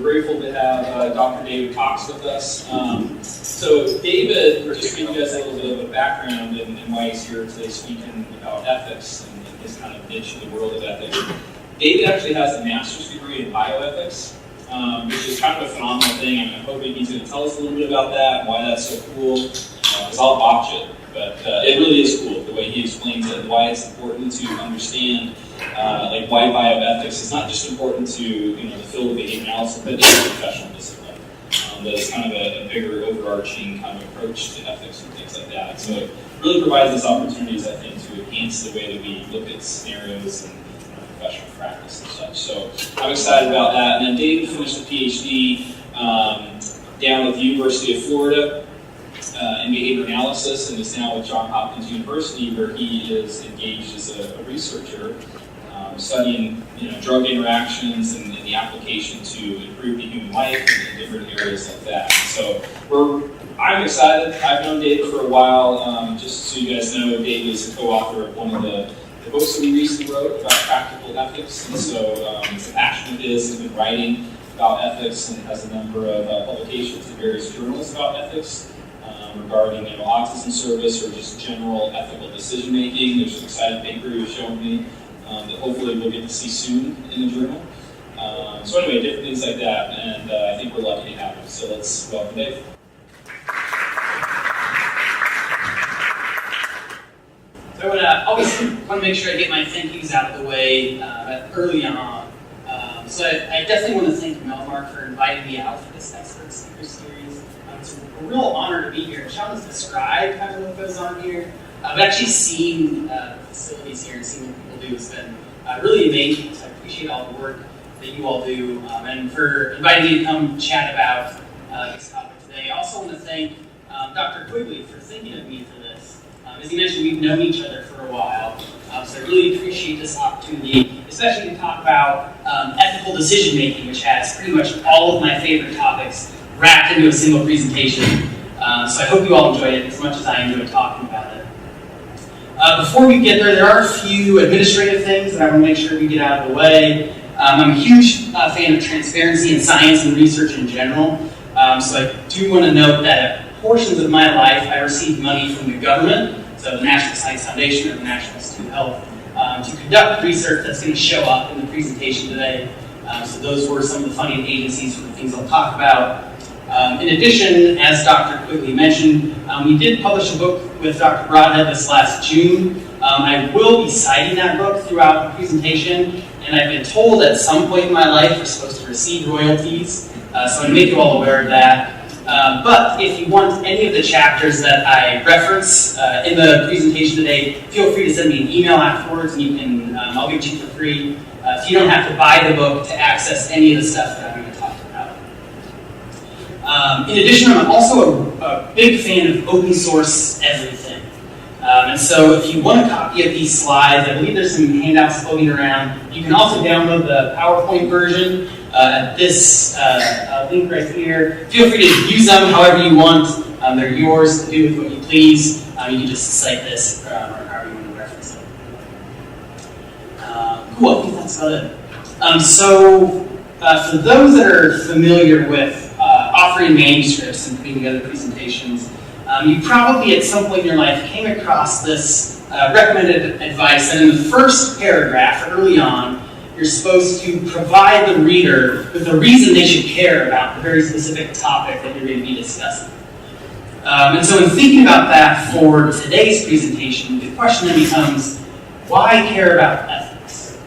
grateful to have Dr. David Cox with us. So David, just to give you guys a little bit of a background and why he's here today speaking about ethics and his kind of niche in the world of ethics. David actually has a master's degree in bioethics, which is kind of a phenomenal thing. I'm hoping he's going to tell us a little bit about that and why that's so cool, because I'll botch it. But it really is cool, the way he explains it, and why it's important to understand like why bioethics is not just important to the field of behavior analysis, but it's a professional discipline. That is kind of a bigger, overarching kind of approach to ethics and things like that. So it really provides us opportunities, I think, to enhance the way that we look at scenarios and professional practice and such. So I'm excited about that. And then David finished a Ph.D. Down at the University of Florida in behavior analysis, and is now with Johns Hopkins University, where he is engaged as a researcher studying drug interactions and the application to improve the human life in different areas like that. So I'm excited. I've known David for a while. Just so you guys know, David is a co-author of one of the books that we recently wrote about practical ethics, and so it's a passion of his. He's been writing about ethics and has a number of publications in various journals about ethics regarding autism service or just general ethical decision making. There's an exciting paper he was showing me that hopefully we'll get to see soon in the journal. So anyway, different things like that, and I think we're lucky to have him. So let's welcome Dave. So I always want to make sure I get my thank yous out of the way early on. So I definitely want to thank Melmark for inviting me out for this expert speaker series. It's a real honor to be here. Sean has described kind of what goes on here. I've actually seen the facilities here and seen what people do. It's been really amazing, so I appreciate all the work that you all do, and for inviting me to come chat about this topic today. I also want to thank Dr. Quigley for thinking of me for this. As he mentioned, we've known each other for a while, so I really appreciate this opportunity, especially to talk about ethical decision making, which has pretty much all of my favorite topics wrapped into a single presentation. So I hope you all enjoyed it as much as I enjoyed talking about it. Before we get there are a few administrative things that I want to make sure we get out of the way. I'm a huge fan of transparency in science and research in general, so I do want to note that at portions of my life I received money from the government, so the National Science Foundation or the National Institute of Health, to conduct research that's going to show up in the presentation today. So those were some of the funding agencies for the things I'll talk about. In addition, as Dr. Quigley mentioned, we did publish a book with Dr. Broadhead this last June. I will be citing that book throughout the presentation, and I've been told at some point in my life we're supposed to receive royalties, so I'm going to make you all aware of that. But if you want any of the chapters that I reference in the presentation today, feel free to send me an email afterwards, and you can I'll give it to you for free. So you don't have to buy the book to access any of the stuff that I'm going to talk about. In addition, I'm also a big fan of open source everything. And so if you want a copy of these slides, I believe there's some handouts floating around. You can also download the PowerPoint version at this link right here. Feel free to use them however you want. They're yours to do with what you please. You can just cite this or however you want to reference it. Cool, I think that's about it. So for those that are familiar with offering manuscripts and putting together presentations, you probably at some point in your life came across this recommended advice that in the first paragraph, early on, you're supposed to provide the reader with a reason they should care about the very specific topic that you're going to be discussing. And so in thinking about that for today's presentation, the question then becomes, why care about ethics?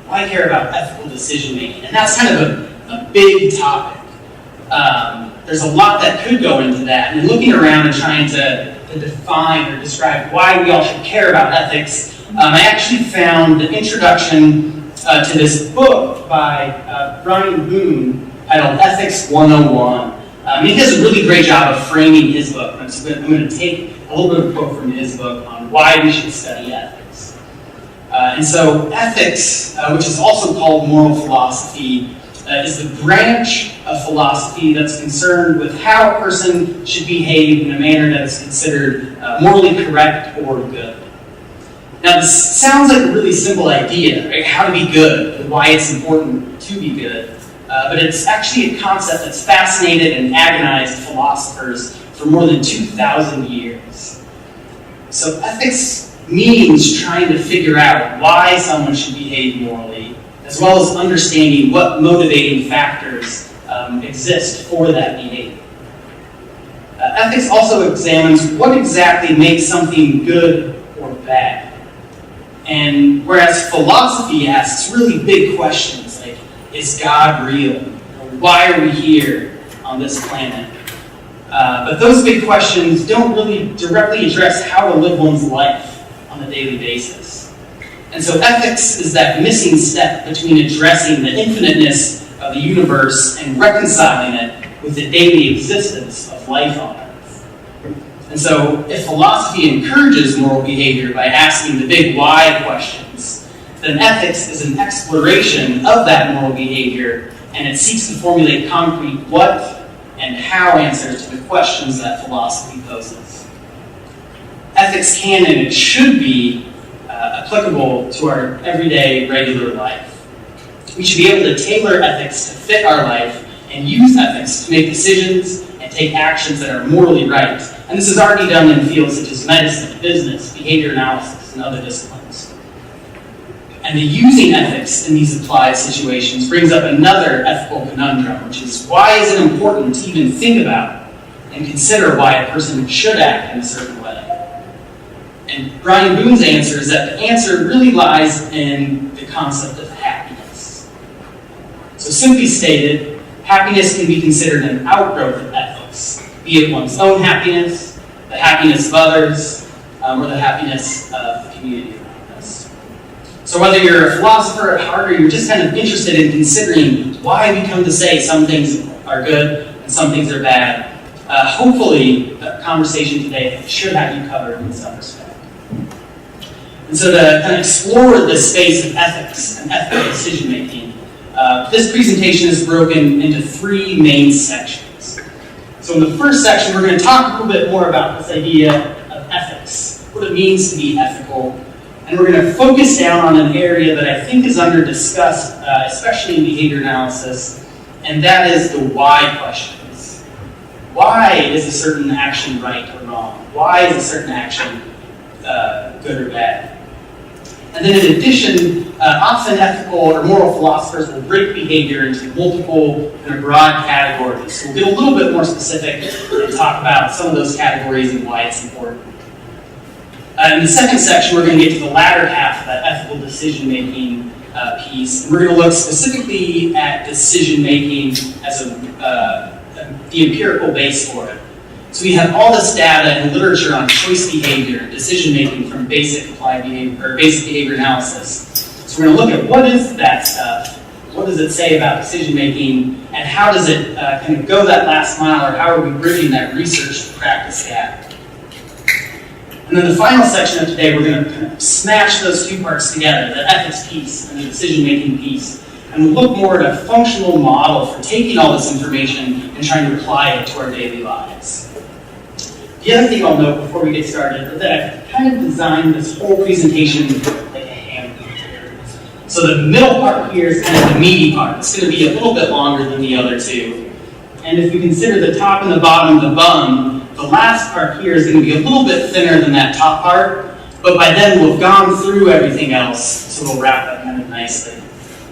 Why care about ethical decision making? And that's kind of a big topic. There's a lot that could go into that, and looking around and trying to define or describe why we all should care about ethics, I actually found the introduction to this book by Brian Boone titled Ethics 101. He does a really great job of framing his book. I'm going to take a little bit of a quote from his book on why we should study ethics. And so ethics, which is also called moral philosophy, is the branch of philosophy that's concerned with how a person should behave in a manner that is considered morally correct or good. Now, this sounds like a really simple idea, right? How to be good, and why it's important to be good. but it's actually a concept that's fascinated and agonized philosophers for more than 2,000 years. So ethics means trying to figure out why someone should behave morally, as well as understanding what motivating factors exist for that behavior. Ethics also examines what exactly makes something good or bad. And whereas philosophy asks really big questions like, is God real? Or why are we here on this planet? But those big questions don't really directly address how to live one's life on a daily basis. And so ethics is that missing step between addressing the infiniteness of the universe and reconciling it with the daily existence of life on Earth. And so if philosophy encourages moral behavior by asking the big why questions, then ethics is an exploration of that moral behavior, and it seeks to formulate concrete what and how answers to the questions that philosophy poses. Ethics can and it should be applicable to our everyday, regular life. We should be able to tailor ethics to fit our life and use ethics to make decisions and take actions that are morally right. And this is already done in fields such as medicine, business, behavior analysis, and other disciplines. And the using ethics in these applied situations brings up another ethical conundrum, which is why is it important to even think about and consider why a person should act in a certain way? And Brian Boone's answer is that the answer really lies in the concept of happiness. So simply stated, happiness can be considered an outgrowth of ethics, be it one's own happiness, the happiness of others, or the happiness of the community around us. So whether you're a philosopher at heart or you're just kind of interested in considering why we come to say some things are good and some things are bad, hopefully the conversation today should have you covered in some respect. And so to kind of explore this space of ethics and ethical decision making, this presentation is broken into three main sections. So in the first section, we're going to talk a little bit more about this idea of ethics, what it means to be ethical, and we're going to focus down on an area that I think is under-discussed, especially in behavior analysis, and that is the why questions. Why is a certain action right or wrong? Why is a certain action good or bad? And then in addition, often ethical or moral philosophers will break behavior into multiple and broad categories. So we'll get a little bit more specific and talk about some of those categories and why it's important. In the second section, we're going to get to the latter half of that ethical decision-making piece. And we're going to look specifically at decision-making as the empirical base for it. So we have all this data and literature on choice behavior, decision-making from basic applied behavior, or basic behavior analysis. So we're going to look at what is that stuff, what does it say about decision-making, and how does it kind of go that last mile, or how are we bridging that research-to-practice gap. And then the final section of today, we're going to kind of smash those two parts together, the ethics piece and the decision-making piece, and we'll look more at a functional model for taking all this information and trying to apply it to our daily lives. The other thing I'll note before we get started is that I've kind of designed this whole presentation like a hamburger. So the middle part here is kind of the meaty part. It's going to be a little bit longer than the other two. And if we consider the top and the bottom the bun, the last part here is going to be a little bit thinner than that top part, but by then we'll have gone through everything else, so we'll wrap up kind of nicely.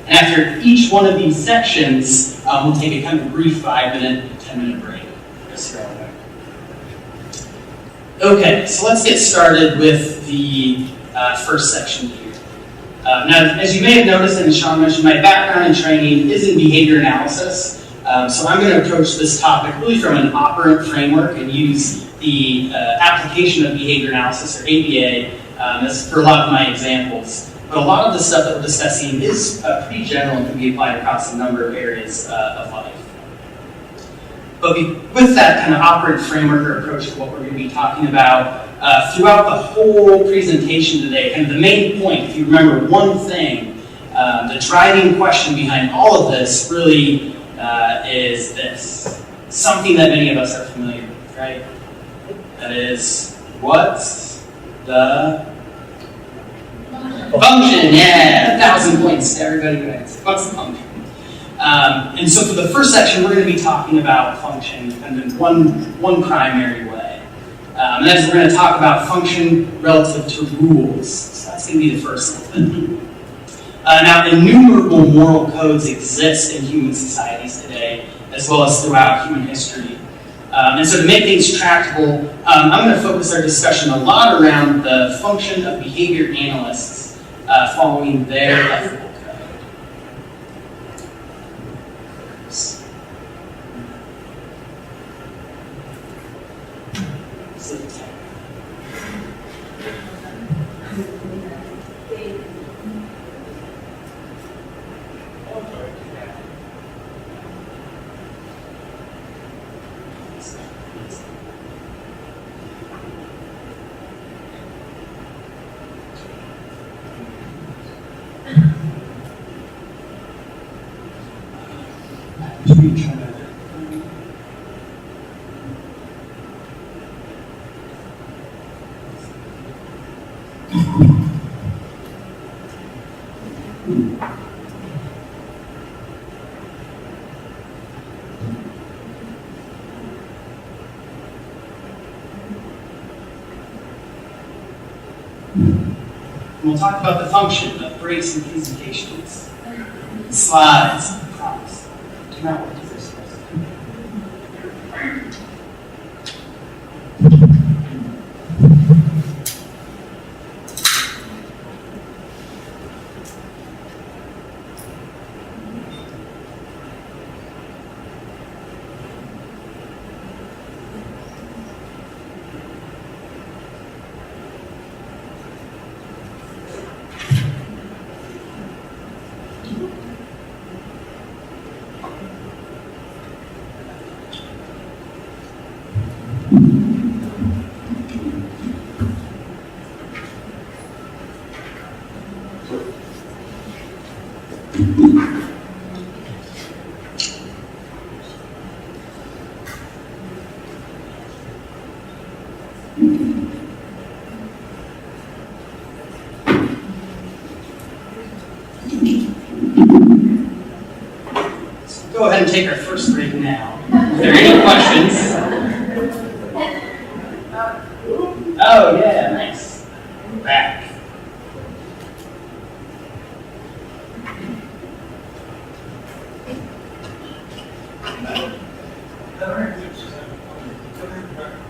And after each one of these sections, we'll take a kind of brief 5-minute, 10-minute break. Okay, so let's get started with the first section here. Now, as you may have noticed, and as Sean mentioned, my background and training is in behavior analysis. So I'm going to approach this topic really from an operant framework and use the application of behavior analysis, or ABA, as for a lot of my examples. But a lot of the stuff that we're discussing is pretty general and can be applied across a number of areas of life. But with that kind of operant framework or approach to what we're going to be talking about, throughout the whole presentation today, kind of the main point, if you remember one thing, the driving question behind all of this really is this. Something that many of us are familiar with, right? That is, what's the function? Yeah, 1,000 points to everybody who writes. What's the function? And so for the first section, we're going to be talking about function kind of in one primary way. And that is we're going to talk about function relative to rules. So that's going to be the first one. Now, innumerable moral codes exist in human societies today, as well as throughout human history. And so to make things tractable, I'm going to focus our discussion a lot around the function of behavior analysts following their ethical code. And we'll talk about the function of breaks and presentations, slides, and prompts. Do not work as they're supposed to. Go ahead and take our first break now. Are there any questions? Oh, yeah, nice. Back.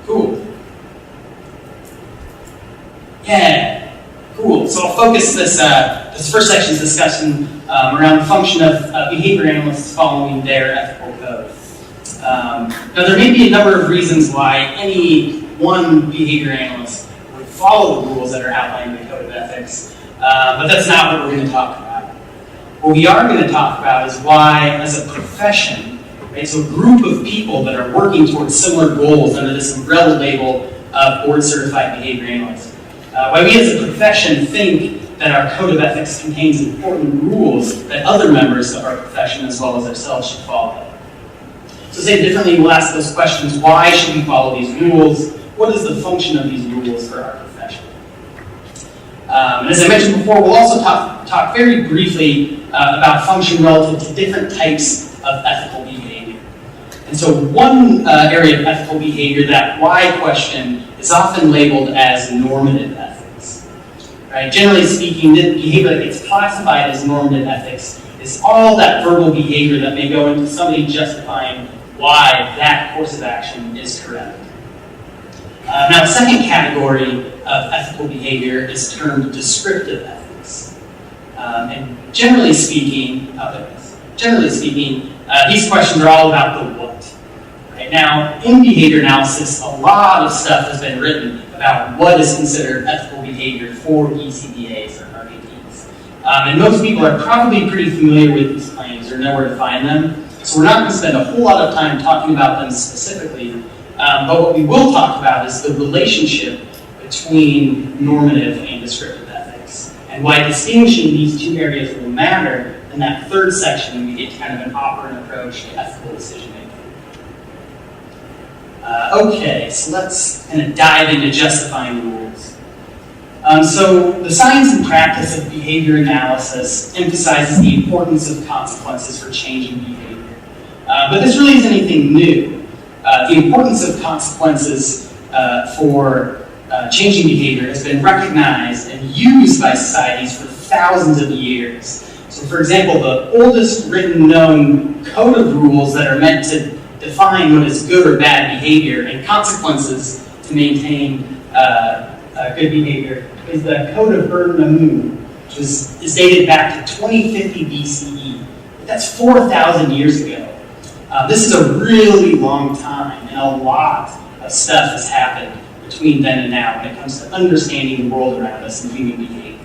Cool. Yeah, cool. So I'll focus this first section's discussion around the function of behavior analysts following their ethical code. Now, there may be a number of reasons why any one behavior analyst would follow the rules that are outlined in the Code of Ethics, but that's not what we're going to talk about. What we are going to talk about is why, as a profession, right, so a group of people that are working towards similar goals under this umbrella label of board-certified behavior analysts, why we as a profession think that our Code of Ethics contains important rules that other members of our profession, as well as ourselves, should follow. So say it differently, we'll ask those questions: why should we follow these rules? What is the function of these rules for our profession? And as I mentioned before, we'll also talk very briefly about function relative to different types of ethical behavior. And so one area of ethical behavior, that why question, is often labeled as normative ethics. Right? Generally speaking, the behavior that gets classified as normative ethics is all that verbal behavior that may go into somebody justifying why that course of action is correct. Now, a second category of ethical behavior is termed descriptive ethics. And generally speaking, these questions are all about the what. Right? Now, in behavior analysis, a lot of stuff has been written about what is considered ethical behavior for BCBAs or RBTs. And most people are probably pretty familiar with these claims or know where to find them. So we're not going to spend a whole lot of time talking about them specifically, but what we will talk about is the relationship between normative and descriptive ethics, and why distinguishing these two areas will matter in that third section when we get to kind of an operant approach to ethical decision making. Okay, so let's kind of dive into justifying rules. So the science and practice of behavior analysis emphasizes the importance of consequences for changing behavior. But this really isn't anything new. The importance of consequences for changing behavior has been recognized and used by societies for thousands of years. So for example, the oldest written known code of rules that are meant to define what is good or bad behavior and consequences to maintain good behavior is the Code of Ur-Nammu, which is dated back to 2050 BCE. That's 4,000 years ago. This is a really long time, and a lot of stuff has happened between then and now when it comes to understanding the world around us and human behavior.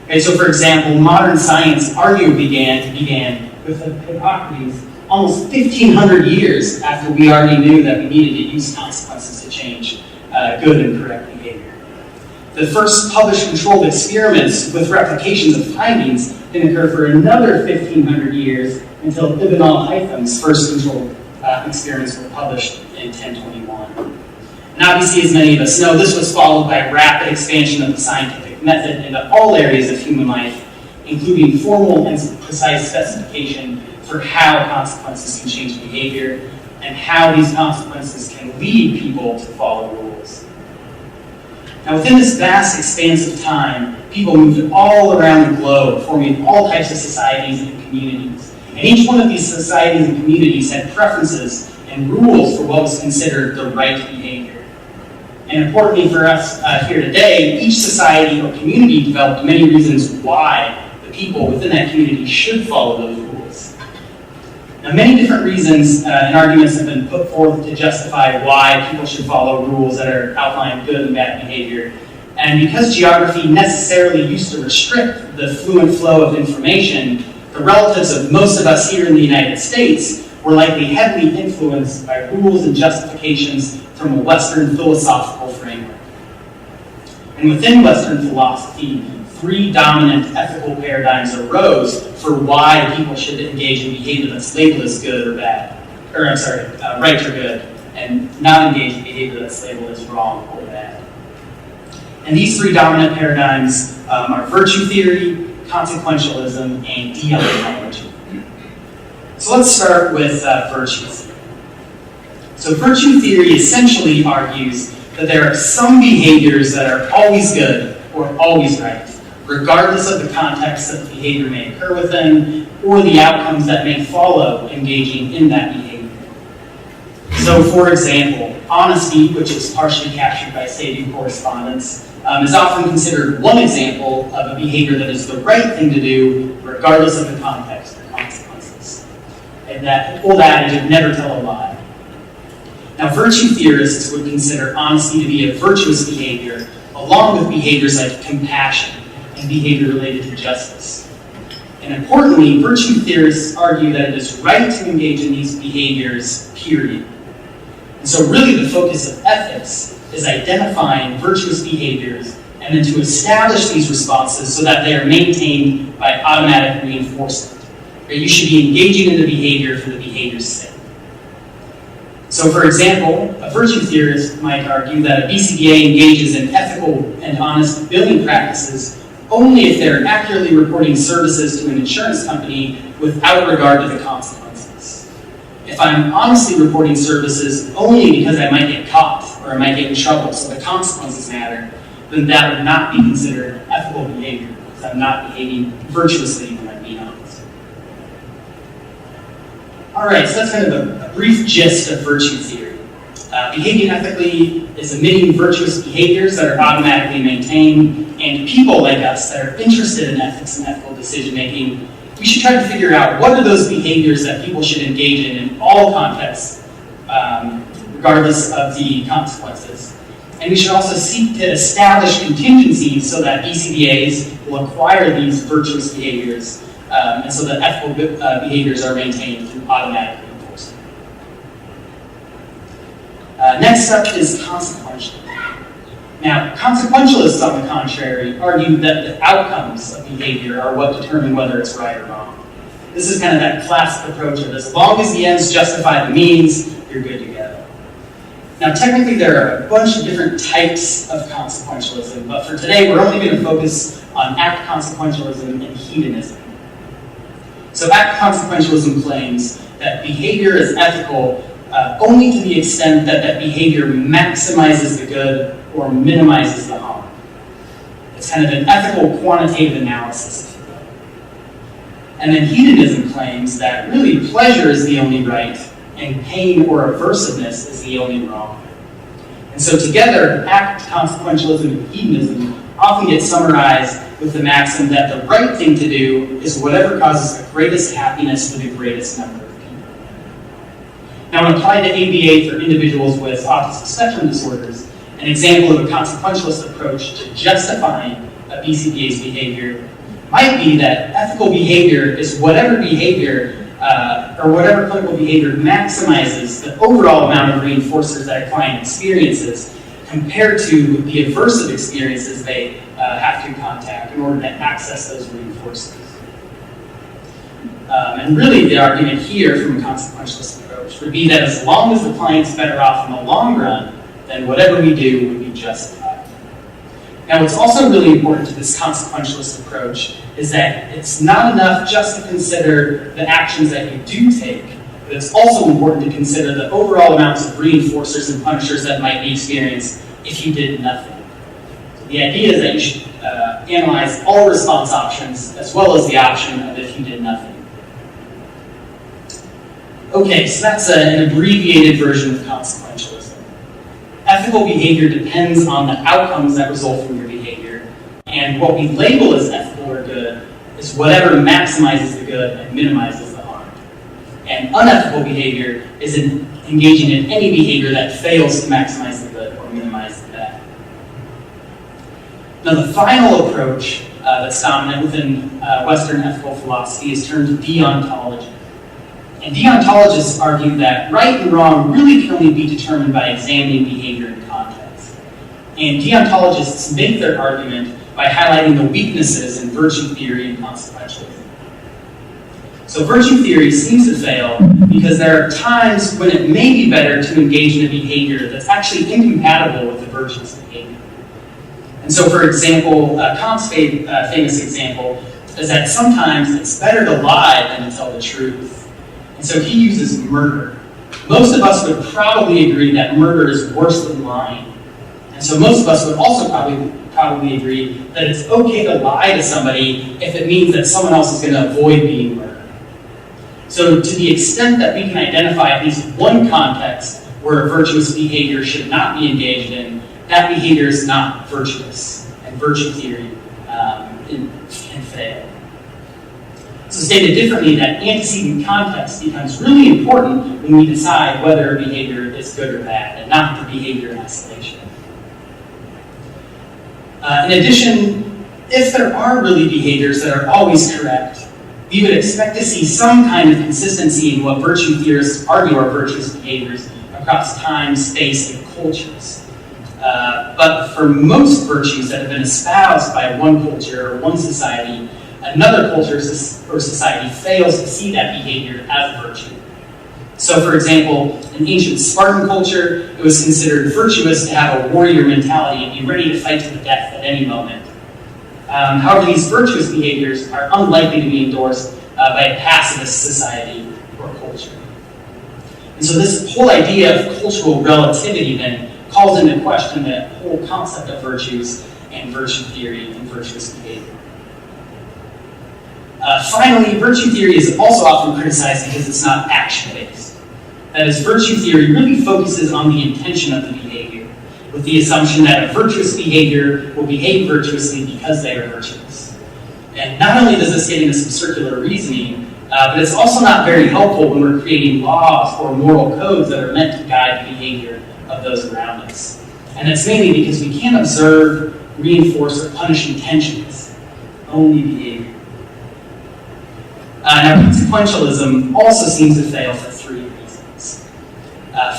Okay, so for example, modern science arguably began with Hippocrates almost 1,500 years after we already knew that we needed to use consequences to change good and correct behavior. The first published controlled experiments with replications of findings didn't occur for another 1,500 years until Ibn al-Haytham's first controlled experiments were published in 1021. And obviously, as many of us know, this was followed by rapid expansion of the scientific method into all areas of human life, including formal and precise specification for how consequences can change behavior and how these consequences can lead people to follow rules. Now, within this vast expanse of time, people moved all around the globe, forming all types of societies and communities. And each one of these societies and communities had preferences and rules for what was considered the right behavior. And importantly for us here today, each society or community developed many reasons why the people within that community should follow those rules. Now, many different reasons and arguments have been put forth to justify why people should follow rules that are outlining good and bad behavior. And because geography necessarily used to restrict the fluent flow of information, the relatives of most of us here in the United States were likely heavily influenced by rules and justifications from a Western philosophical framework. And within Western philosophy, three dominant ethical paradigms arose for why people should engage in behavior that's labeled as good or bad, right or good, and not engage in behavior that's labeled as wrong or bad. And these three dominant paradigms are virtue theory, consequentialism, and deontology. So let's start with virtue theory. So virtue theory essentially argues that there are some behaviors that are always good or always right, regardless of the context that the behavior may occur within or the outcomes that may follow engaging in that behavior. So for example, honesty, which is partially captured by say-do correspondence, is often considered one example of a behavior that is the right thing to do, regardless of the context or consequences. And that old adage of never tell a lie. Now, virtue theorists would consider honesty to be a virtuous behavior, along with behaviors like compassion and behavior related to justice. And importantly, virtue theorists argue that it is right to engage in these behaviors, period. And so really the focus of ethics is identifying virtuous behaviors and then to establish these responses so that they are maintained by automatic reinforcement. You should be engaging in the behavior for the behavior's sake. So for example, a virtue theorist might argue that a BCBA engages in ethical and honest billing practices only if they're accurately reporting services to an insurance company without regard to the consequences. If I'm honestly reporting services only because I might get caught or I might get in trouble, so the consequences matter, then that would not be considered ethical behavior because I'm not behaving virtuously when I'm being honest. All right, so that's kind of a brief gist of virtue theory. Behaving ethically is emitting virtuous behaviors that are automatically maintained, and people like us that are interested in ethics and ethical decision-making, we should try to figure out what are those behaviors that people should engage in all contexts, regardless of the consequences. And we should also seek to establish contingencies so that BCBAs will acquire these virtuous behaviors, and so that ethical behaviors are maintained through automatic reinforcement. Next up is consequential. Now, consequentialists, on the contrary, argue that the outcomes of behavior are what determine whether it's right or wrong. This is kind of that classic approach of as long as the ends justify the means, you're good to go. Now, technically, there are a bunch of different types of consequentialism, but for today, we're only going to focus on act consequentialism and hedonism. So act consequentialism claims that behavior is ethical only to the extent that that behavior maximizes the good or minimizes the harm. It's kind of an ethical quantitative analysis, if you will. And then hedonism claims that really pleasure is the only right, and pain or aversiveness is the only wrong. And so together, act consequentialism and hedonism often get summarized with the maxim that the right thing to do is whatever causes the greatest happiness for the greatest number of people. Now, when applied to ABA for individuals with autistic spectrum disorders, an example of a consequentialist approach to justifying a BCBA's behavior might be that ethical behavior is whatever behavior or whatever clinical behavior maximizes the overall amount of reinforcers that a client experiences compared to the aversive experiences they have to contact in order to access those reinforcers. And really the argument here from a consequentialist approach would be that as long as the client's better off in the long run, then whatever we do would be justified. Now, what's also really important to this consequentialist approach is that it's not enough just to consider the actions that you do take, but it's also important to consider the overall amounts of reinforcers and punishers that might be experienced if you did nothing. So the idea is that you should analyze all response options as well as the option of if you did nothing. Okay, so that's an abbreviated version of consequentialism. Ethical behavior depends on the outcomes that result from your behavior, and what we label as ethical or good is whatever maximizes the good and minimizes the harm. And unethical behavior is engaging in any behavior that fails to maximize the good or minimize the bad. Now, the final approach that's dominant within Western ethical philosophy is termed deontology. And deontologists argue that right and wrong really can only be determined by examining behavior in context. And deontologists make their argument by highlighting the weaknesses in virtue theory and consequentialism. So virtue theory seems to fail because there are times when it may be better to engage in a behavior that's actually incompatible with the virtuous behavior. And so, for example, Kant's famous example is that sometimes it's better to lie than to tell the truth. And so he uses murder. Most of us would probably agree that murder is worse than lying. And so most of us would also probably agree that it's okay to lie to somebody if it means that someone else is going to avoid being murdered. So to the extent that we can identify at least one context where virtuous behavior should not be engaged in, that behavior is not virtuous. And virtue theory can fail. So stated differently, that antecedent context becomes really important when we decide whether a behavior is good or bad, and not the behavior in isolation. In addition, if there are really behaviors that are always correct, we would expect to see some kind of consistency in what virtue theorists argue are virtuous behaviors across time, space, and cultures. But for most virtues that have been espoused by one culture or one society, another culture or society fails to see that behavior as virtue. So, for example, in ancient Spartan culture, it was considered virtuous to have a warrior mentality and be ready to fight to the death at any moment. However, these virtuous behaviors are unlikely to be endorsed by a pacifist society or culture. And so this whole idea of cultural relativity then calls into question the whole concept of virtues and virtue theory and virtuous behavior. Finally, virtue theory is also often criticized because it's not action-based. That is, virtue theory really focuses on the intention of the behavior, with the assumption that a virtuous behavior will behave virtuously because they are virtuous. And not only does this get into some circular reasoning, but it's also not very helpful when we're creating laws or moral codes that are meant to guide the behavior of those around us. And it's mainly because we can't observe, reinforce, or punish intentions, only behavior. Now, consequentialism also seems to fail for three reasons.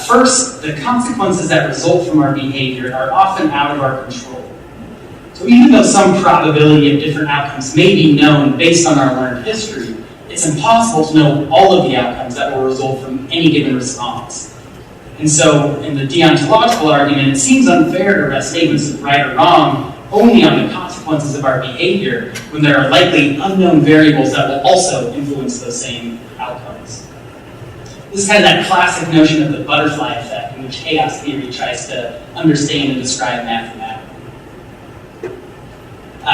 First, the consequences that result from our behavior are often out of our control. So even though some probability of different outcomes may be known based on our learned history, it's impossible to know all of the outcomes that will result from any given response. And so, in the deontological argument, it seems unfair to rest statements of right or wrong only on the consequences of our behavior when there are likely unknown variables that will also influence those same outcomes. This is kind of that classic notion of the butterfly effect in which chaos theory tries to understand and describe mathematically.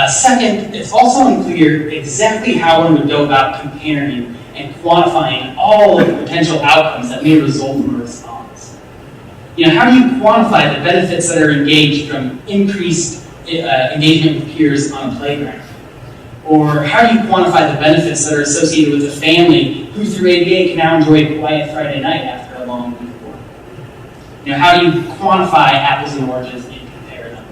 Second, it's also unclear exactly how one would go about comparing and quantifying all of the potential outcomes that may result from a response. How do you quantify the benefits that are engaged from increased engagement with peers on a playground? Or how do you quantify the benefits that are associated with a family who through ABA can now enjoy a quiet Friday night after a long week of work? How do you quantify apples and oranges and compare them?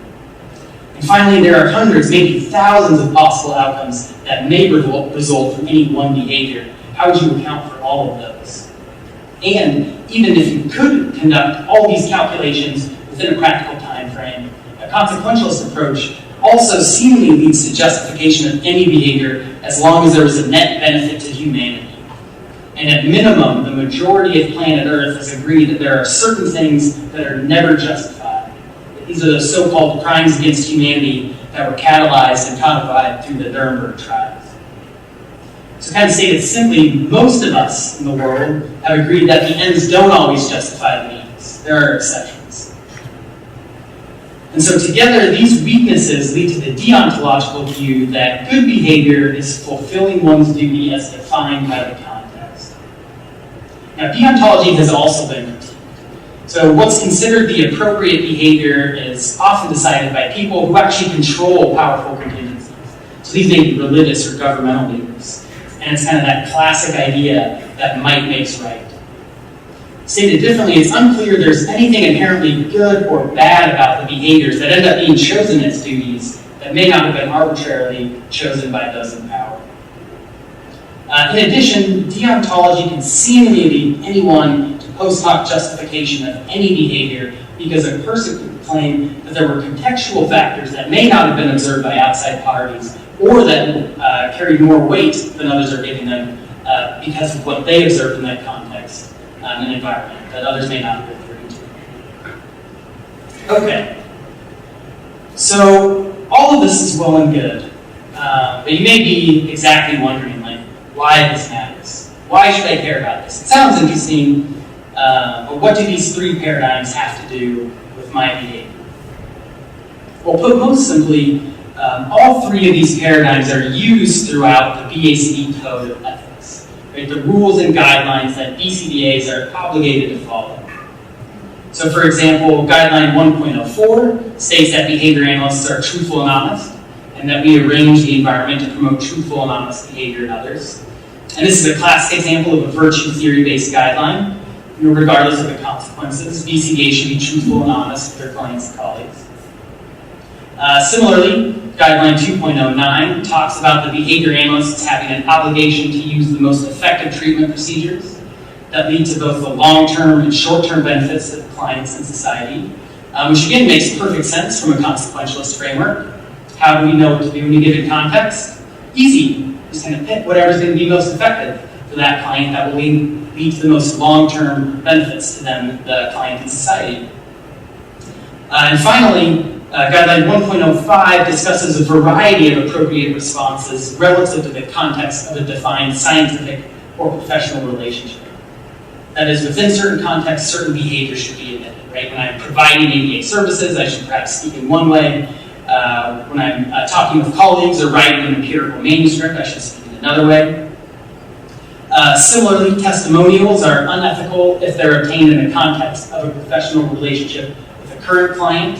And finally, there are hundreds, maybe thousands of possible outcomes that may result from any one behavior. How would you account for all of those? And even if you could conduct all these calculations within a practical time frame, a consequentialist approach also seemingly leads to justification of any behavior as long as there was a net benefit to humanity. And at minimum, the majority of planet Earth has agreed that there are certain things that are never justified. These are the so-called crimes against humanity that were catalyzed and codified through the Nuremberg trials. So kind of stated simply, most of us in the world have agreed that the ends don't always justify the means. There are exceptions. And so together, these weaknesses lead to the deontological view that good behavior is fulfilling one's duty as defined by the context. Now, deontology has also been critiqued. So what's considered the appropriate behavior is often decided by people who actually control powerful contingencies. So these may be religious or governmental leaders. And it's kind of that classic idea that might makes right. Stated differently, it's unclear there's anything inherently good or bad about the behaviors that end up being chosen as duties that may not have been arbitrarily chosen by those in power. In addition, deontology can seemingly lead anyone to post hoc justification of any behavior because a person could claim that there were contextual factors that may not have been observed by outside parties or that carried more weight than others are giving them because of what they observed in that context and environment that others may not have been privy to. Okay, so all of this is well and good, but you may be exactly wondering, why this matters. Why should I care about this? It sounds interesting, but what do these three paradigms have to do with my behavior? Well, put most simply, all three of these paradigms are used throughout the BCBA code of ethics, right? The rules and guidelines that BCBAs are obligated to follow. So for example, guideline 1.04 states that behavior analysts are truthful and honest, and that we arrange the environment to promote truthful and honest behavior in others. And this is a classic example of a virtue theory-based guideline. Regardless of the consequences, BCBA should be truthful and honest with their clients and colleagues. Similarly, Guideline 2.09 talks about the behavior analysts having an obligation to use the most effective treatment procedures that lead to both the long-term and short-term benefits of clients and society, which again makes perfect sense from a consequentialist framework. How do we know what to do in a given context? Easy. Just kind of pick whatever's going to be most effective for that client that will lead to the most long-term benefits to them, the client, and society. And finally, Guideline 1.05 discusses a variety of appropriate responses relative to the context of a defined scientific or professional relationship. That is, within certain contexts, certain behaviors should be admitted, right? When I'm providing ABA services, I should perhaps speak in one way. When I'm talking with colleagues or writing an empirical manuscript, I should speak in another way. Similarly, testimonials are unethical if they're obtained in the context of a professional relationship with a current client,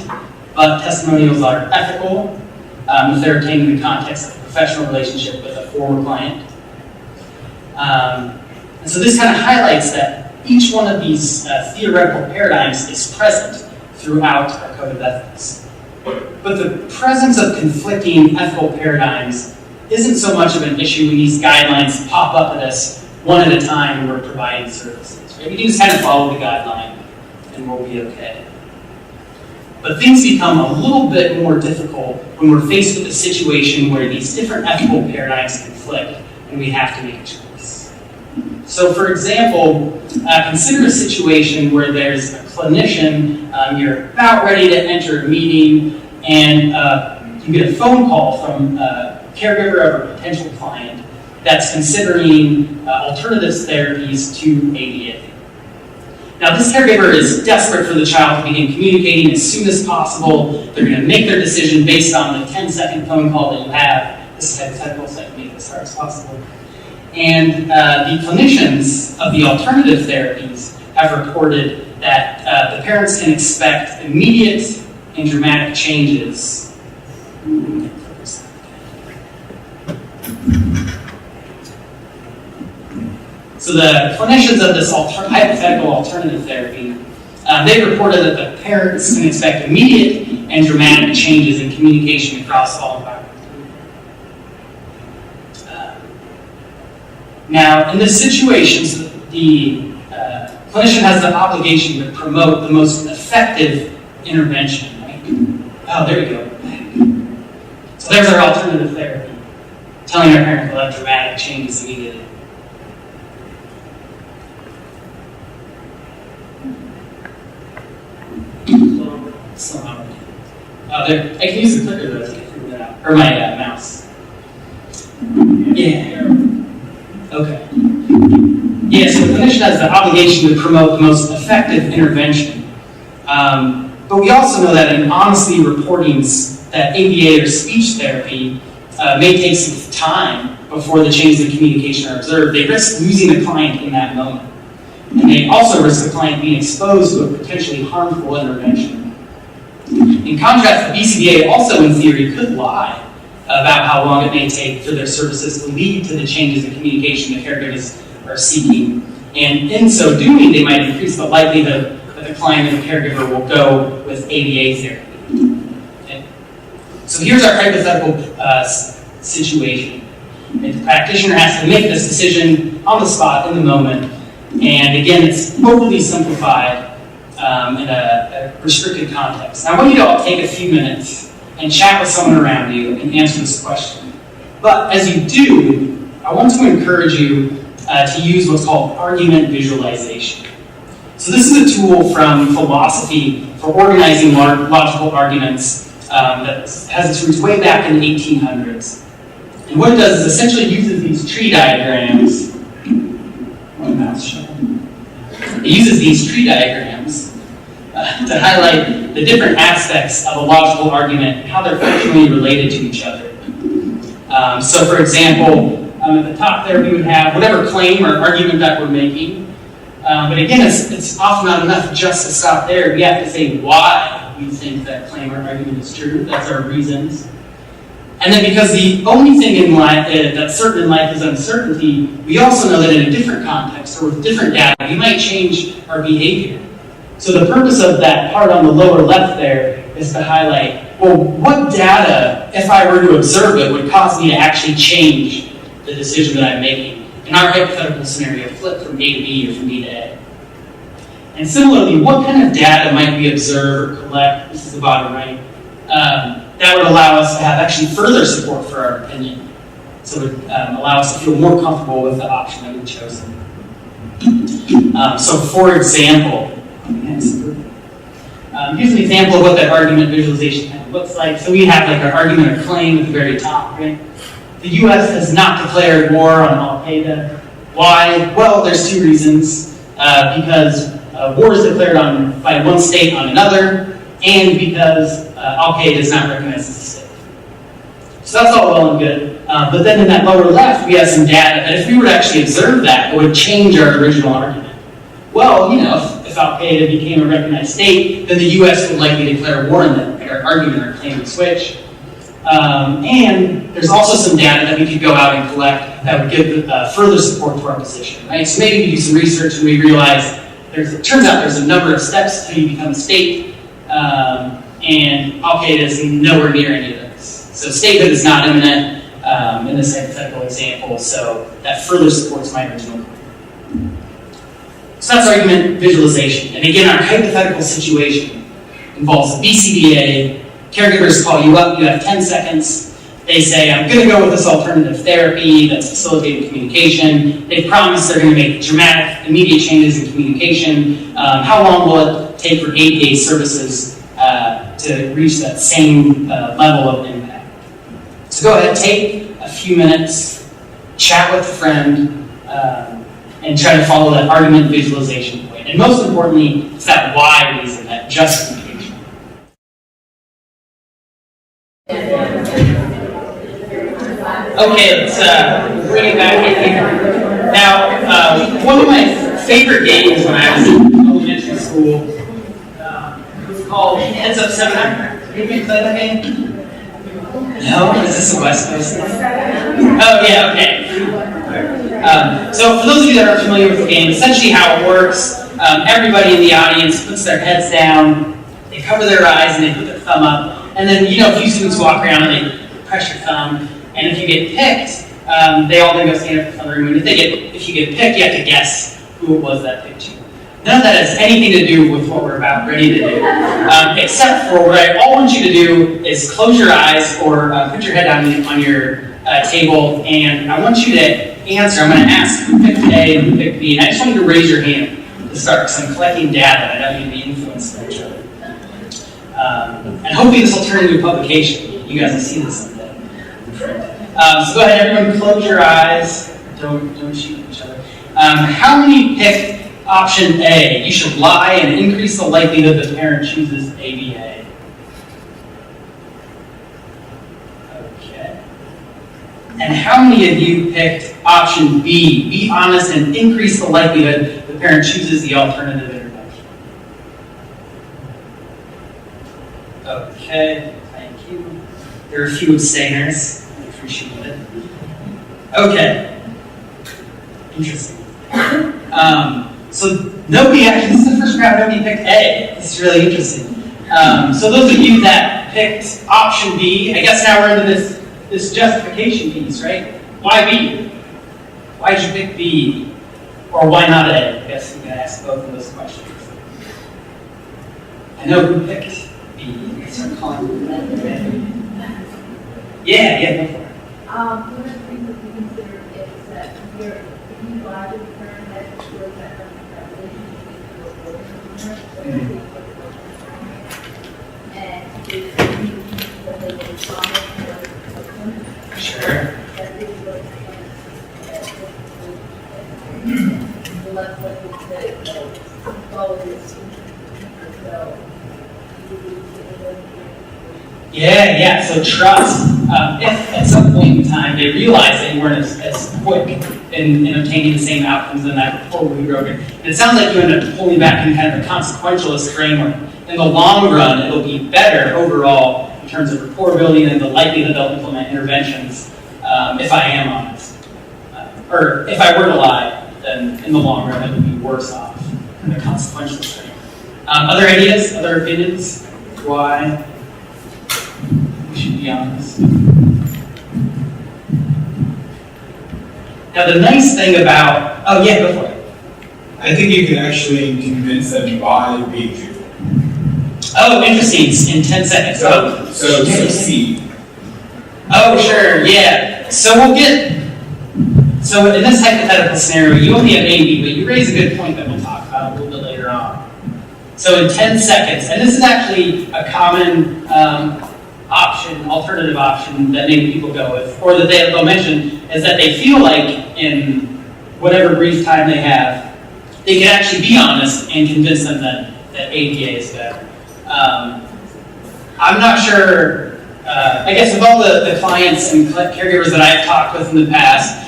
but testimonials are ethical if they're obtained in the context of a professional relationship with a former client. And so this kind of highlights that each one of these theoretical paradigms is present throughout our code of ethics. But the presence of conflicting ethical paradigms isn't so much of an issue when these guidelines pop up at us one at a time when we're providing services. Right? We can just kind of follow the guideline and we'll be okay. But things become a little bit more difficult when we're faced with a situation where these different ethical paradigms conflict and we have to make a choice. So for example, consider a situation where there's a clinician, you're about ready to enter a meeting, and you get a phone call from a caregiver of a potential client that's considering alternative therapies to ABA. Now this caregiver is desperate for the child to begin communicating as soon as possible. They're going to make their decision based on the 10-second phone call that you have. This is hypothetical, so I can make it as hard as possible. And the clinicians of the alternative therapies have reported that the parents can expect immediate and dramatic changes. So the clinicians of this hypothetical alternative therapy, they reported that the parents can expect immediate and dramatic changes in communication across all environments. Now, in this situation, the clinician has the obligation to promote the most effective intervention. Right? Oh, there we go. So there's our alternative therapy, telling our parent we'll have dramatic changes immediately. There, I can use the clicker though to get through that out, or my mouse. Yeah. Okay. Yeah, so the clinician has the obligation to promote the most effective intervention. But we also know that in honesty reportings that ABA or speech therapy may take some time before the changes in communication are observed. They risk losing the client in that moment. And they also risk the client being exposed to a potentially harmful intervention. In contrast, the BCBA also in theory could lie about how long it may take for their services to lead to the changes in communication the caregivers are seeking. And in so doing, they might increase the likelihood that the client and the caregiver will go with ABA therapy. Okay? So here's our hypothetical situation. The practitioner has to make this decision on the spot, in the moment. And again, it's overly simplified in a restricted context. Now, I want you to all take a few minutes and chat with someone around you and answer this question. But as you do, I want to encourage you to use what's called argument visualization. So this is a tool from philosophy for organizing logical arguments that has its roots way back in the 1800s. And what it does is essentially uses these tree diagrams. It uses these tree diagrams to highlight the different aspects of a logical argument and how they're functionally related to each other. So for example, at the top there we would have whatever claim or argument that we're making. But again, it's often not enough just to stop there. We have to say why we think that claim or argument is true. That's our reasons. And then because the only thing in life that's certain in life is uncertainty, we also know that in a different context or with different data, we might change our behavior. So the purpose of that part on the lower left there is to highlight, well, what data, if I were to observe it, would cause me to actually change the decision that I'm making? In our hypothetical scenario, flip from A to B or from B to A. And similarly, what kind of data might we observe or collect? This is the bottom right. That would allow us to have actually further support for our opinion. So it would allow us to feel more comfortable with the option that we've chosen. So for example, here's an example of what that argument visualization kind of looks like. So we have like our argument or claim at the very top, right? The U.S. has not declared war on Al-Qaeda. Why? Well, there's two reasons. Because war is declared by one state on another, and because Al-Qaeda is not recognized as a state. So that's all well and good. But then in that lower left, we have some data that if we were to actually observe that, it would change our original argument. Well, you know, if Al-Qaeda became a recognized state, then the U.S. would likely declare war on them. Our argument or claim would switch. And there's also some data that we could go out and collect that would give further support to our position, right? So maybe we do some research and we realize it turns out there's a number of steps until you become a state, and Al-Qaeda is nowhere near any of this. So statehood is not imminent in this hypothetical example, so that further supports my original claim. So that's argument visualization. And again, our hypothetical situation involves a BCBA. Caregivers call you up, you have 10 seconds They say, I'm going to go with this alternative therapy that's facilitating communication. They promise they're going to make dramatic, immediate changes in communication. How long will it take for ABA services to reach that same level of impact? So go ahead, take a few minutes, chat with a friend, and try to follow that argument visualization point. And most importantly, it's that why reason, that justification. Okay, let's bring it back in here. Now, one of my favorite games when I was in elementary school was called Heads Up Seminar. Anybody play that game? No? Is this a West Coast thing? Oh, yeah, okay. So for those of you that aren't familiar with the game, essentially how it works, everybody in the audience puts their heads down, they cover their eyes, and they put their thumb up, and then, a few students walk around and they press your thumb, and if you get picked, they all then go stand up in front of the room, and if you get picked, you have to guess who it was that picked you. None of that has anything to do with what we're about ready to do, except for what I all want you to do is close your eyes or put your head down on your table, and I want you to answer. I'm going to ask who picked A and who picked B, and I just want you to raise your hand to start, because I'm collecting data. I don't need to be influenced by each other. And hopefully this will turn into a publication. You guys will see this someday. So go ahead, everyone, close your eyes. Don't shoot each other. How many picked option A? You should lie and increase the likelihood the parent chooses ABA. Okay. And how many of you picked option B? Be honest and increase the likelihood the parent chooses the alternative intervention. Okay, thank you. There are a few abstainers. I appreciate it. Okay. Interesting. So nobody actually, this is the first round nobody picked A. This is really interesting. So those of you that picked option B, I guess now we're into this justification piece, right? Why B? Why did you pick B? Or why not A? I guess you can ask both of those questions. I know who picked B. You can start calling them. Yeah, go for it. One of the things that we consider is that if you lie to the parent, that shows that relationship and if that they will promise Sure. that they will the less likely to follow this. So Yeah, so trust. If at some point in time they realize they weren't as quick in obtaining the same outcomes in that report we wrote, and it sounds like you ended up pulling back in kind of a consequentialist framework. In the long run, it'll be better overall in terms of reportability and the likelihood they'll implement interventions, if I am honest. Or if I were to lie, then in the long run it would be worse off in the consequentialist framework. Other ideas? Other opinions? Why? We should be honest. Now the nice thing about, oh yeah, go for it. I think you can actually convince them why being truthful. Oh, interesting, in 10 seconds. So C. Oh, sure, yeah. So in this hypothetical scenario, you only have A, B, but you raise a good point that we'll talk about a little bit later on. So in 10 seconds, and this is actually a common alternative option that many people go with, or that they'll mention, is that they feel like in whatever brief time they have, they can actually be honest and convince them that ABA is better. I'm not sure, I guess with all the clients and caregivers that I've talked with in the past,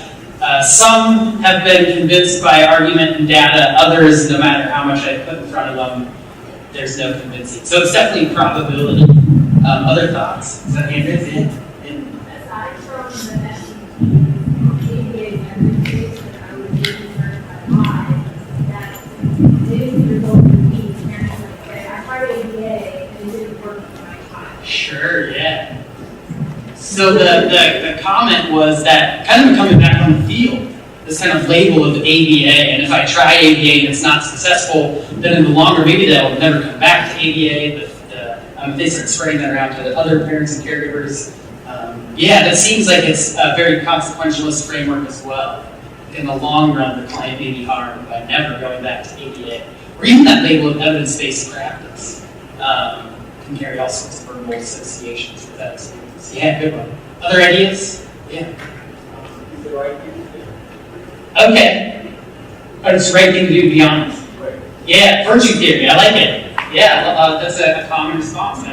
some have been convinced by argument and data, others, no matter how much I put in front of them, there's no convincing. So it's definitely probability. Other thoughts? Is that Andrew? aside from the ABA methods that I would be concerned about that didn't result in me parents like, okay, I tried ABA and it didn't work for my child. Sure, yeah. So the comment was that kind of coming back on the field, this kind of label of ABA, and if I try ABA and it's not successful, then in the longer, maybe they'll never come back to ABA. If they start spreading that around to other parents and caregivers, Yeah, that seems like it's a very consequentialist framework as well. In the long run, the client may be harmed by never going back to ADA. Or even that label of evidence-based practice can carry all sorts of verbal associations with that. So yeah, good one. Other ideas? Yeah. Is the right thing to do? Okay. But it's the right thing to do, to be honest. Right. Yeah, virtue theory, I like it. Yeah, that's a common response.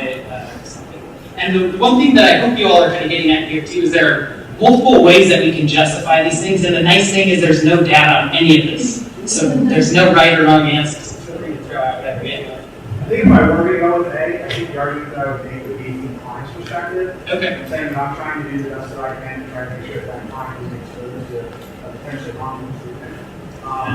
And the one thing that I hope you all are kind of getting at here too is there are multiple ways that we can justify these things, and the nice thing is there's no data on any of this. So there's no right or wrong answer, so feel free to throw out whatever you have. I think if I were going to go with A, I think the argument that I would make would be from the client's perspective. Okay. I'm saying that I'm trying to do the best that I can to try to make sure that client is exposed to a potentially harmful treatment.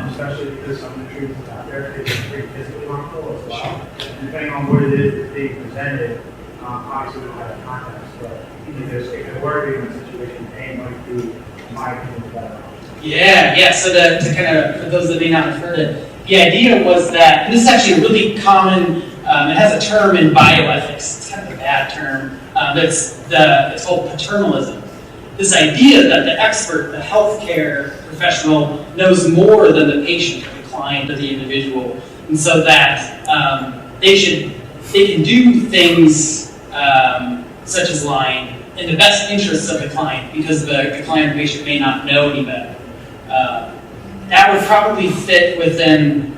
Especially because some of the treatments out there could be pretty physically harmful as well. And depending on what it is that's being presented, obviously we don't have that context. But if it were being in a situation, A might be, in my opinion, the better option. Yeah. So to kind of, for those that may not have heard it, the idea was that, and this is actually a really common, it has a term in bioethics, it's kind of a bad term, it's called paternalism. This idea that the expert, the healthcare professional, knows more than the patient, or the client, or the individual, and so that they can do things such as lying in the best interests of the client, because the client or patient may not know any better. That would probably fit within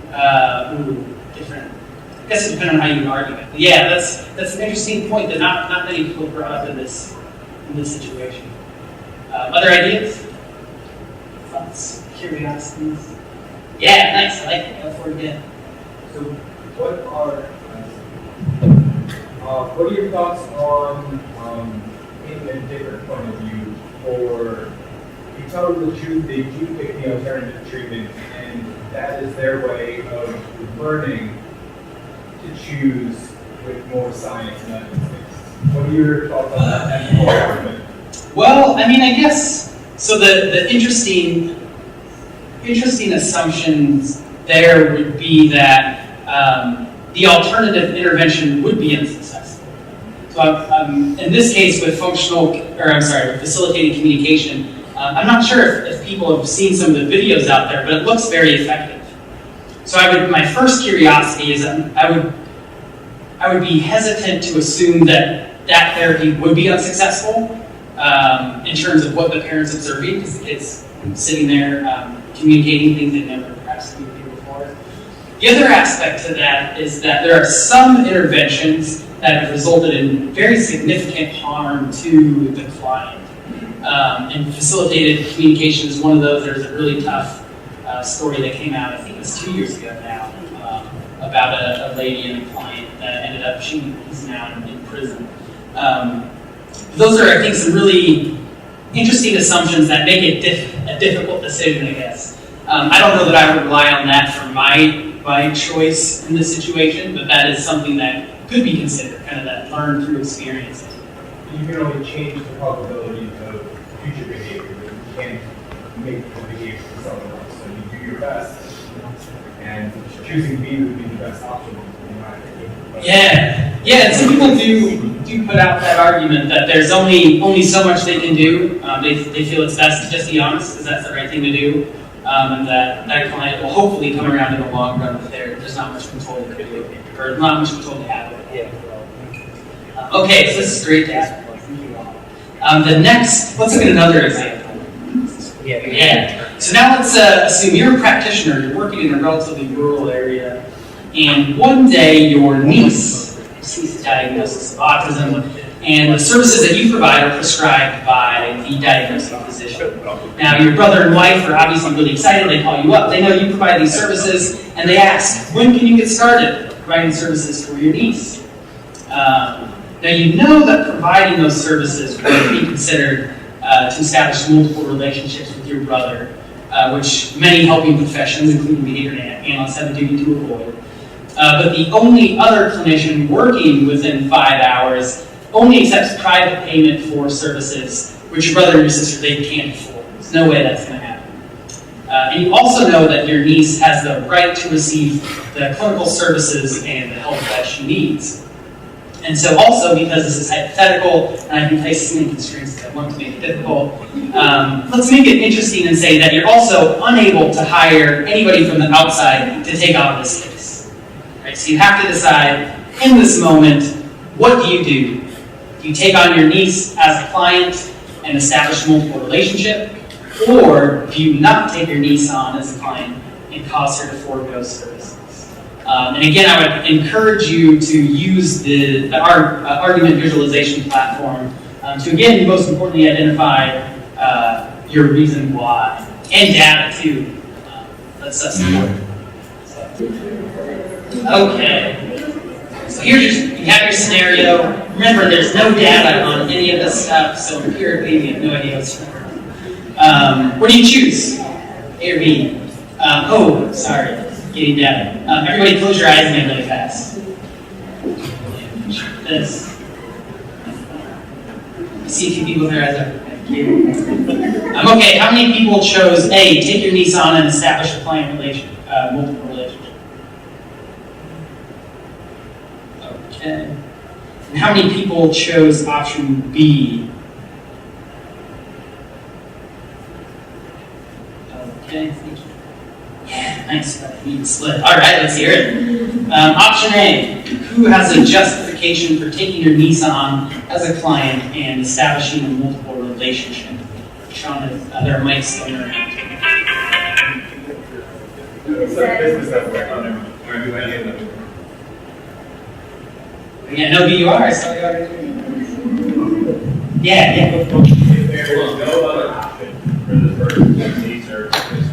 different. I guess it depends on how you argue it. But yeah, that's an interesting point that not many people brought up in this situation. Other ideas? Thoughts? Curiosities? Yeah, nice. I like it. Go for it again. So, what are your thoughts on taking a different point of view? For you tell them the truth, they do pick the alternative treatment, and that is their way of learning to choose with more science and evidence. What are your thoughts on that ethical argument? Well, I mean, I guess so. The interesting assumptions there would be that the alternative intervention would be unsuccessful. So, in this case, with with facilitated communication, I'm not sure if people have seen some of the videos out there, but it looks very effective. So, my first curiosity is I would be hesitant to assume that therapy would be unsuccessful. In terms of what the parents observing, because the kids sitting there communicating things they never perhaps communicated before. The other aspect to that is that there are some interventions that have resulted in very significant harm to the client. And facilitated communication is one of those. There's a really tough story that came out, I think it was 2 years ago now, about a lady and a client that ended up, she's now in prison. Those are, I think, some really interesting assumptions that make it a difficult decision, I guess. I don't know that I would rely on that for my choice in this situation, but that is something that could be considered, kind of that learn through experience. You can only change the probability of future behavior, but you can't make the behavior for someone else. So you do your best, and choosing B would be the best option, in my opinion. Yeah, and some people do put out that argument that there's only so much they can do. They feel it's best to just be honest, because that's the right thing to do, and that client will hopefully come around in the long run if there's not much control they could do, or not much control they have. Okay, so this is great data. The next, let's look at another example. Yeah. So now let's assume you're a practitioner, you're working in a relatively rural area, and one day your niece receives a diagnosis of autism, and the services that you provide are prescribed by the diagnosing physician. Now, your brother and wife are obviously really excited. They call you up. They know you provide these services, and they ask, when can you get started providing services for your niece? Now, you know that providing those services would be considered to establish multiple relationships with your brother, which many helping professions, including behavior analysts, have a duty to avoid. But the only other clinician working within 5 hours only accepts private payment for services which your brother and your sister, they can't afford. There's no way that's going to happen. And you also know that your niece has the right to receive the clinical services and the help that she needs. And so also, because this is hypothetical, and I can place as many constraints as I want to make it difficult, let's make it interesting and say that you're also unable to hire anybody from the outside to take on this case. Right? So you have to decide, in this moment, what do you do? Do you take on your niece as a client and establish a multiple relationship? Or do you not take your niece on as a client and cause her to forego services? And again, I would encourage you to use the argument visualization platform to, again, most importantly, identify your reason why. And data, too. That's important. Okay. So you have your scenario. Remember, there's no data on any of this stuff, so empirically, we have no idea what's going on. What do you choose? A or B? Sorry. Getting data. Everybody close your eyes again really fast. This. I see a few people with their eyes up. Okay, how many people chose A, take your niece on and establish a client multiple relationship? Okay. And how many people chose option B? Okay, thank you. Yeah, nice. Neat split. All right, let's hear it. Option A, who has a justification for taking your niece on as a client and establishing a multiple relationship? Sean, there are mics going around. Yeah, no, you are. I saw you already. Yeah. If there is no other option for this person to see services,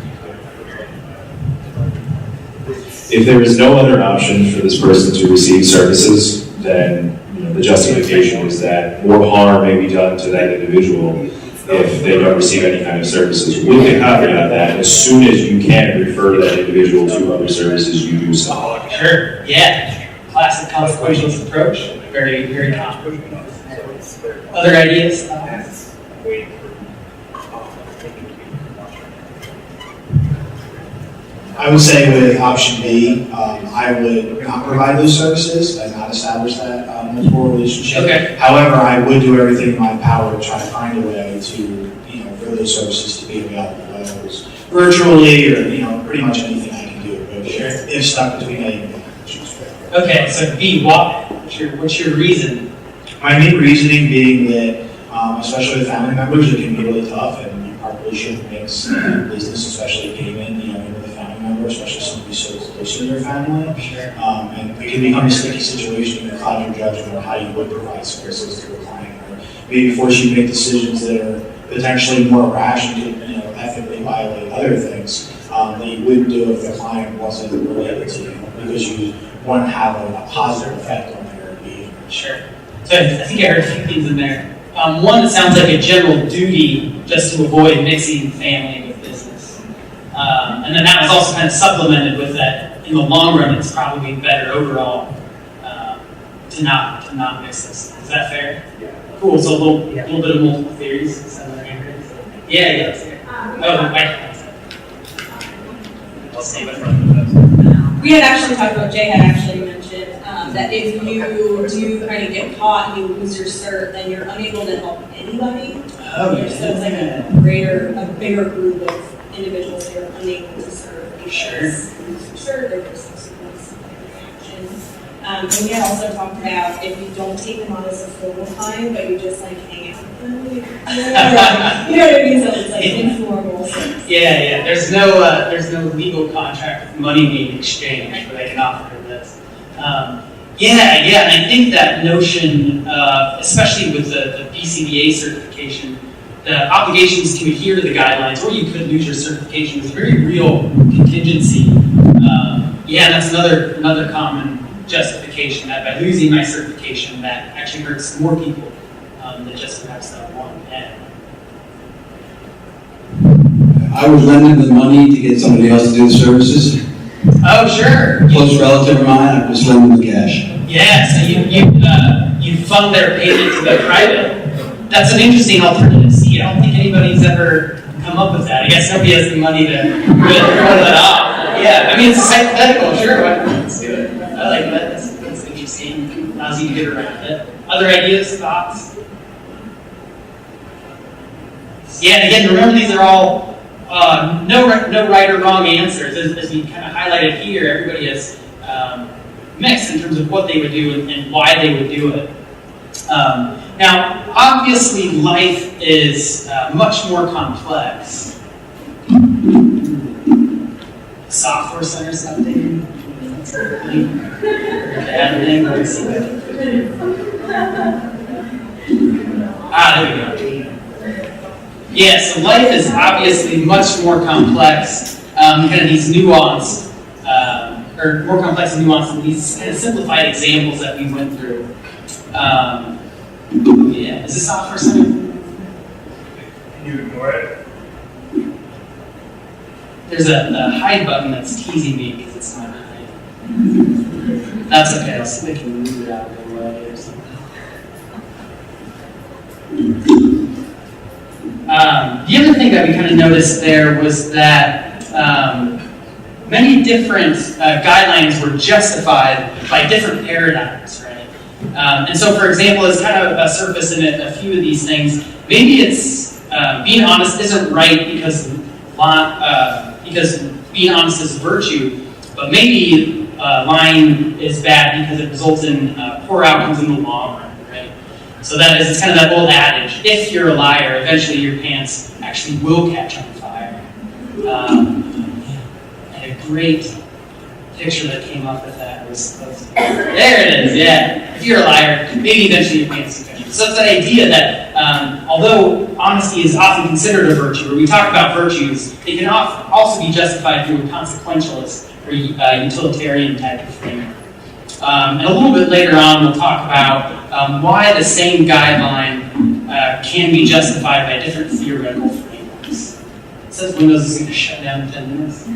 if there is no other option for this person to receive services, then the justification is that more harm may be done to that individual if they don't receive any kind of services. With the caveat that as soon as you can refer that individual to other services, you do so. Sure. Yeah. Classic consequentialist approach. Very, very common. Other ideas? I would say with option B, I would not provide those services and not establish that multiple relationship. Okay. However, I would do everything in my power to try to find a way to, for those services to be available, whether it was virtually or, pretty much anything I can do. But if stuck between A and B, okay, so B, what's your reason? My main reasoning being that, especially with family members, it can be really tough, and your partnership makes business, especially payment, with a family member, especially somebody so close to your family. Sure. And it can become a sticky situation. You can cloud your judgment on how you would provide services to a client, or maybe force you to make decisions that are potentially more rash and could, ethically violate other things that you wouldn't do if the client wasn't related to you, because you want to have a positive effect on their behavior. Sure. So I think I heard a few things in there. One, it sounds like a general duty just to avoid mixing family with business. And then that was also kind of supplemented with that in the long run, it's probably better overall to not mix this. Is that fair? Yeah. Cool. So a little bit of multiple theories. Yeah. I'll save it from We had actually talked about, Jay had actually mentioned that if you do kind of get caught and you lose your cert, then you're unable to help anybody. So it's like a bigger group of individuals that are unable to serve because you lose your cert, or there's subsequent actions. And we had also talked about if you don't take them on as a full time, but you just hang out with them. You know what I mean? So it's informal. Yeah. There's no legal contract with money being exchanged where they can offer this. And I think that notion, especially with the BCBA certification, the obligations to adhere to the guidelines, or you could lose your certification, is a very real contingency. That's another common justification that by losing my certification, that actually hurts more people than just perhaps that one. I would lend them the money to get somebody else to do the services. Oh, sure. Close relative of mine, I just lend them the cash. Yeah, so you fund their payment to go private. That's an interesting alternative. See, I don't think anybody's ever come up with that. I guess nobody has the money to pull that off. Yeah, I mean, it's hypothetical, sure. Let's do it. I like that. That's interesting. Allows you to get around it. Other ideas, thoughts? Yeah, and again, remember these are all no right or wrong answers. As we kind of highlighted here, everybody is mixed in terms of what they would do and why they would do it. Now, obviously, life is much more complex. Software centers updating. There we go. Yeah, so life is obviously much more complex, kind of these nuanced, or more complex and nuanced than these kind of simplified examples that we went through. Yeah, is this software center? Can you ignore it? There's a hide button that's teasing me because it's not hide. That's okay, I'll see if I can move it out of the way or something. The other thing that we kind of noticed there was that many different guidelines were justified by different paradigms, right? And so, for example, as kind of a surface in a few of these things, maybe it's being honest isn't right because being honest is virtue, but maybe lying is bad because it results in poor outcomes in the long run, right? So that is, it's kind of that old adage, if you're a liar, eventually your pants actually will catch on fire. And a great picture that came up with that was, there it is, yeah. If you're a liar, maybe eventually your pants will catch on fire. So it's that idea that although honesty is often considered a virtue, or we talk about virtues, it can also be justified through a consequentialist or utilitarian type of framework. And a little bit later on, we'll talk about why the same guideline can be justified by different theoretical frameworks. It says Windows is going to shut down in 10 minutes.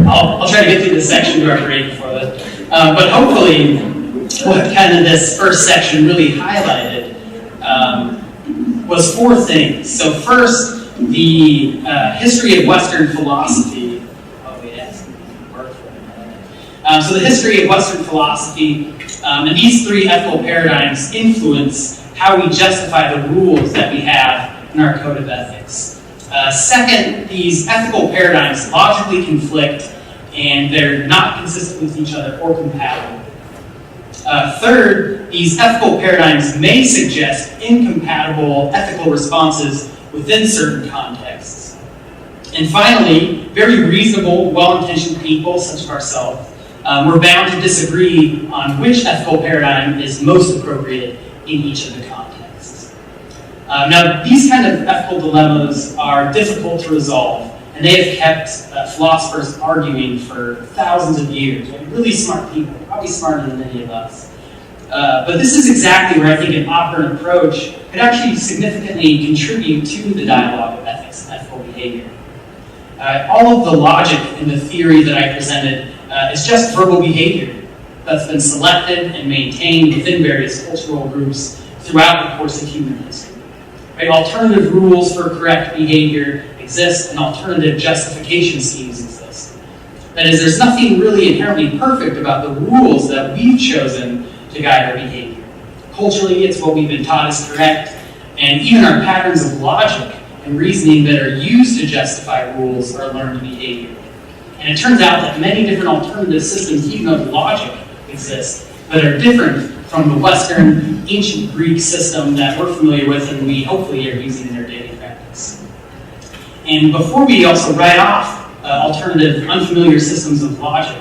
I'll try to get through this section to our break before that. But hopefully, what kind of this first section really highlighted was four things. So first, the history of Western philosophy. Oh, yes. So the history of Western philosophy, and these three ethical paradigms influence how we justify the rules that we have in our code of ethics. Second, these ethical paradigms logically conflict and they're not consistent with each other or compatible. Third, these ethical paradigms may suggest incompatible ethical responses within certain contexts. And finally, very reasonable, well-intentioned people, such as ourselves, we're bound to disagree on which ethical paradigm is most appropriate in each of the contexts. Now, these kind of ethical dilemmas are difficult to resolve, and they have kept philosophers arguing for thousands of years. Right? Really smart people, probably smarter than any of us. But this is exactly where I think an operant approach could actually significantly contribute to the dialogue of ethics and ethical behavior. All of the logic in the theory that I presented is just verbal behavior that's been selected and maintained within various cultural groups throughout the course of human history. Right? Alternative rules for correct behavior exist, and alternative justification schemes exist. That is, there's nothing really inherently perfect about the rules that we've chosen to guide our behavior. Culturally, it's what we've been taught is correct, and even our patterns of logic and reasoning that are used to justify rules are learned behavior. And it turns out that many different alternative systems, even of logic, exist that are different from the Western ancient Greek system that we're familiar with and we hopefully are using in our daily practice. And before we also write off alternative, unfamiliar systems of logic,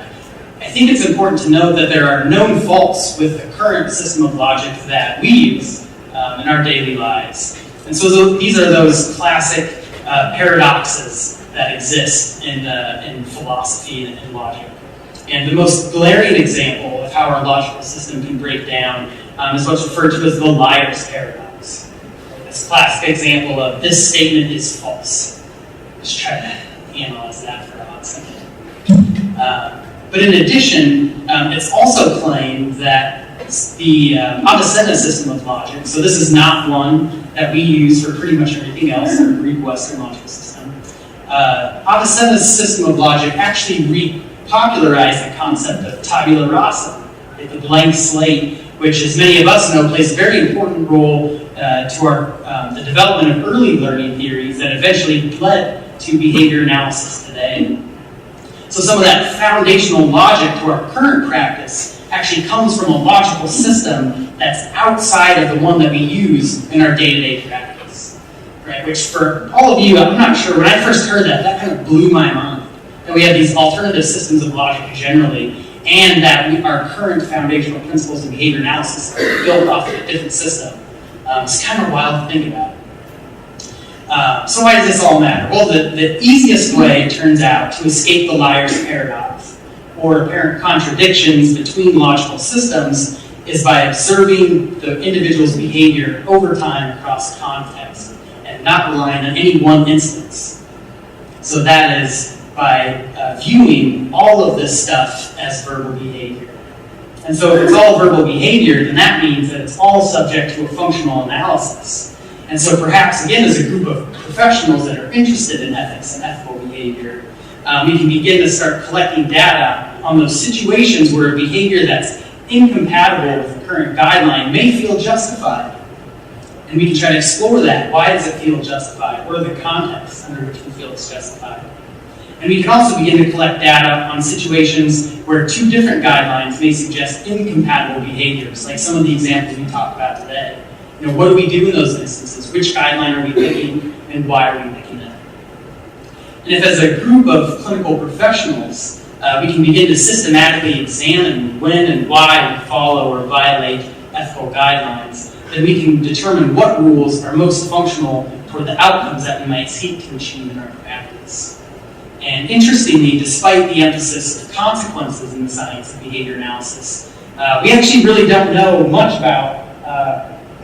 I think it's important to note that there are known faults with the current system of logic that we use in our daily lives. And so these are those classic paradoxes that exist in philosophy and in logic. And the most glaring example of how our logical system can break down is what's referred to as the liar's paradox. It's a classic example of this statement is false. Just try to analyze that for a hot second. But in addition, it's also claimed that the Avicenna system of logic, so this is not one that we use for pretty much everything else, our Greek Western logical system. Avicenna's system of logic actually popularized the concept of tabula rasa, the blank slate, which, as many of us know, plays a very important role to the development of early learning theories that eventually led to behavior analysis today. So some of that foundational logic to our current practice actually comes from a logical system that's outside of the one that we use in our day-to-day practice, right? Which for all of you, I'm not sure, when I first heard that, that kind of blew my mind. That we have these alternative systems of logic generally, and that our current foundational principles of behavior analysis are built off of a different system. It's kind of wild to think about. So why does this all matter? Well, the easiest way, it turns out, to escape the liar's paradox, or apparent contradictions between logical systems, is by observing the individual's behavior over time across context, and not relying on any one instance. So that is by viewing all of this stuff as verbal behavior. And so if it's all verbal behavior, then that means that it's all subject to a functional analysis. And so perhaps, again, as a group of professionals that are interested in ethics and ethical behavior, we can begin to start collecting data on those situations where a behavior that's incompatible with the current guideline may feel justified. And we can try to explore that. Why does it feel justified? What are the contexts under which we feel it's justified? And we can also begin to collect data on situations where two different guidelines may suggest incompatible behaviors, like some of the examples we talked about today. You know, what do we do in those instances? Which guideline are we picking, and why are we picking it? And if, as a group of clinical professionals, we can begin to systematically examine when and why we follow or violate ethical guidelines, then we can determine what rules are most functional toward the outcomes that we might seek to achieve in our practice. And interestingly, despite the emphasis of consequences in the science of behavior analysis, we actually really don't know much about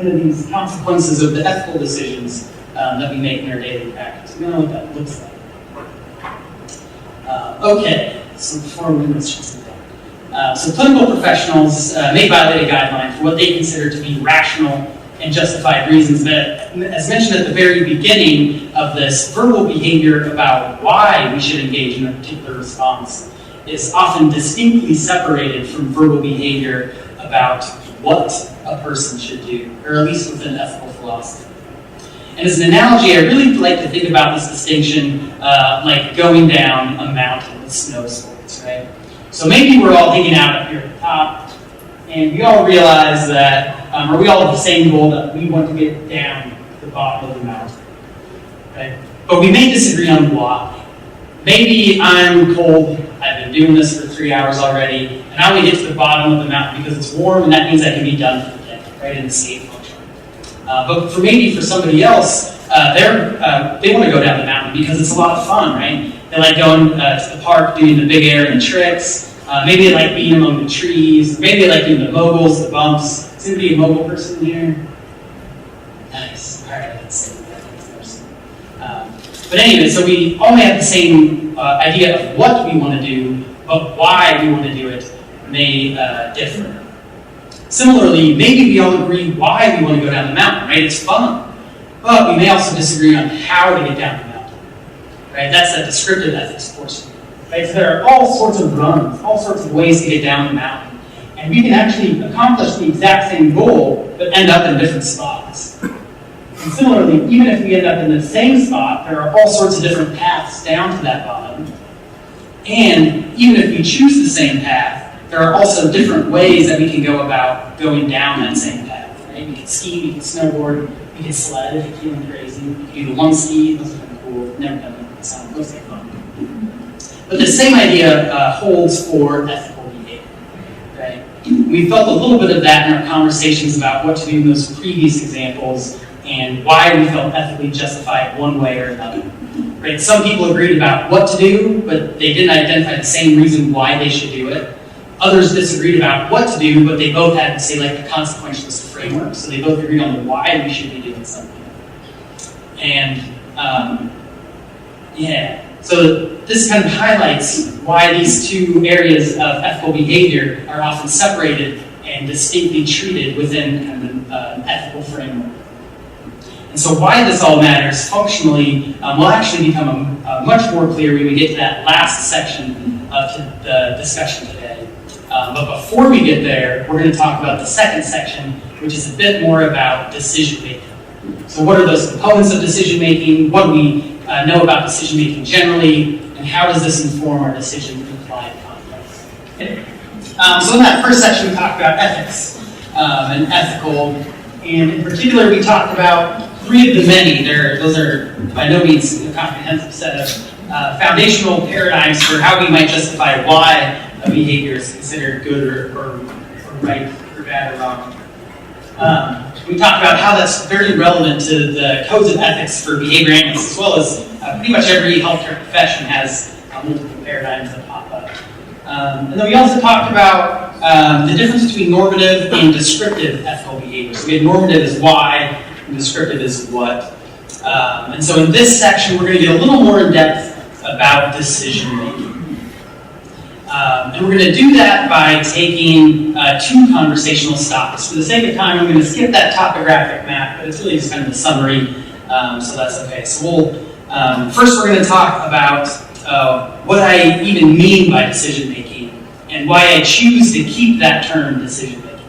these consequences of the ethical decisions that we make in our daily practice. We don't know what that looks like. Okay, so before we let's just do that. So clinical professionals may violate a guideline for what they consider to be rational and justified reasons that, as mentioned at the very beginning of this, verbal behavior about why we should engage in a particular response is often distinctly separated from verbal behavior about what a person should do, or at least within ethical philosophy. And as an analogy, I really like to think about this distinction like going down a mountain with snow sports, right? So maybe we're all hanging out up here at the top, and we all realize that, or we all have the same goal that we want to get down to the bottom of the mountain, right? But we may disagree on why. Maybe I'm cold, I've been doing this for 3 hours already, and I want to get to the bottom of the mountain because it's warm and that means I can be done for the day, right, in the escape function. But for somebody else, they want to go down the mountain because it's a lot of fun, right? They like going to the park, doing the big air and tricks. Maybe they like being among the trees. Maybe they like doing the moguls, the bumps. Is anybody a mogul person here? Nice. All right, let's see. But anyway, so we all may have the same idea of what we want to do, but why we want to do it may differ. Similarly, maybe we all agree why we want to go down the mountain, right? It's fun. But we may also disagree on how to get down the mountain, right? That's that descriptive ethics portion, right? So there are all sorts of runs, all sorts of ways to get down the mountain. And we can actually accomplish the exact same goal, but end up in different spots. And similarly, even if we end up in the same spot, there are all sorts of different paths down to that bottom. And even if we choose the same path, there are also different ways that we can go about going down that same path. Right? We can ski, we can snowboard, we can sled if you're feeling crazy. We can do the one ski, those are kind of cool. Never done that, it sounds looks like fun. But the same idea holds for ethical behavior. Right? We felt a little bit of that in our conversations about what to do in those previous examples and why we felt ethically justified one way or another. Right? Some people agreed about what to do, but they didn't identify the same reason why they should do it. Others disagreed about what to do, but they both had, say, like a consequentialist framework, so they both agreed on the why we should be doing something. And, so this kind of highlights why these two areas of ethical behavior are often separated and distinctly treated within kind of an ethical framework. And so why this all matters functionally will actually become much more clear when we get to that last section of the discussion today. But before we get there, we're going to talk about the second section, which is a bit more about decision making. So what are those components of decision making? What do we know about decision making generally? And how does this inform our decision in client context? Okay. So in that first section, we talked about ethics and ethical. And in particular, we talked about three of the many. Those are by no means a comprehensive set of foundational paradigms for how we might justify why a behavior is considered good or right or bad or wrong. We talked about how that's very relevant to the codes of ethics for behavior analysts, as well as pretty much every healthcare profession has multiple paradigms that pop up. And then we also talked about the difference between normative and descriptive ethical behavior. So we had normative is why, and descriptive is what. And so in this section, we're going to get a little more in depth about decision making. And we're going to do that by taking two conversational stops. For the sake of time, I'm going to skip that topographic map, but it's really just kind of a summary, so that's okay. So first we're going to talk about what I even mean by decision making and why I choose to keep that term decision making.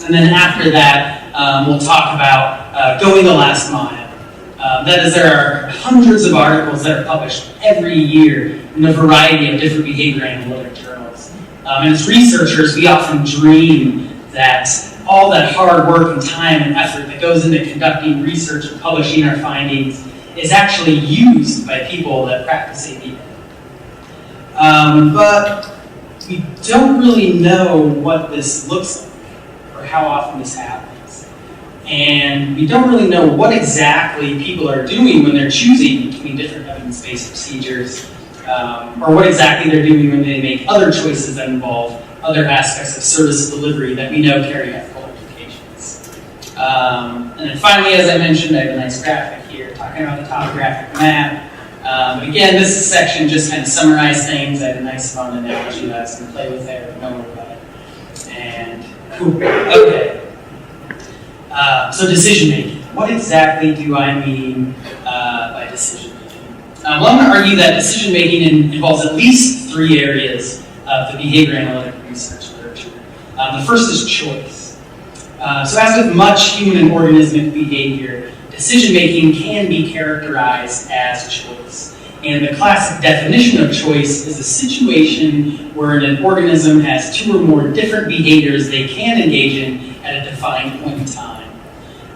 And then after that, we'll talk about going the last mile. That is, there are hundreds of articles that are published every year in a variety of different behavior analytic journals. And as researchers, we often dream that all that hard work and time and effort that goes into conducting research and publishing our findings is actually used by people that practice ABA. But we don't really know what this looks like or how often this happens. And we don't really know what exactly people are doing when they're choosing between different evidence-based procedures, or what exactly they're doing when they make other choices that involve other aspects of service delivery that we know carry ethical implications. And then finally, as I mentioned, I have a nice graphic here talking about the topographic map. But again, this section just kind of summarized things. I had a nice fun analogy that I was going to play with there, but don't worry about it. And cool. Okay. So decision making. What exactly do I mean by decision making? Well, I'm going to argue that decision making involves at least three areas of the behavior analytic research literature. The first is choice. So as with much human and organismic behavior, decision making can be characterized as choice. And the classic definition of choice is a situation where an organism has two or more different behaviors they can engage in at a defined point in time.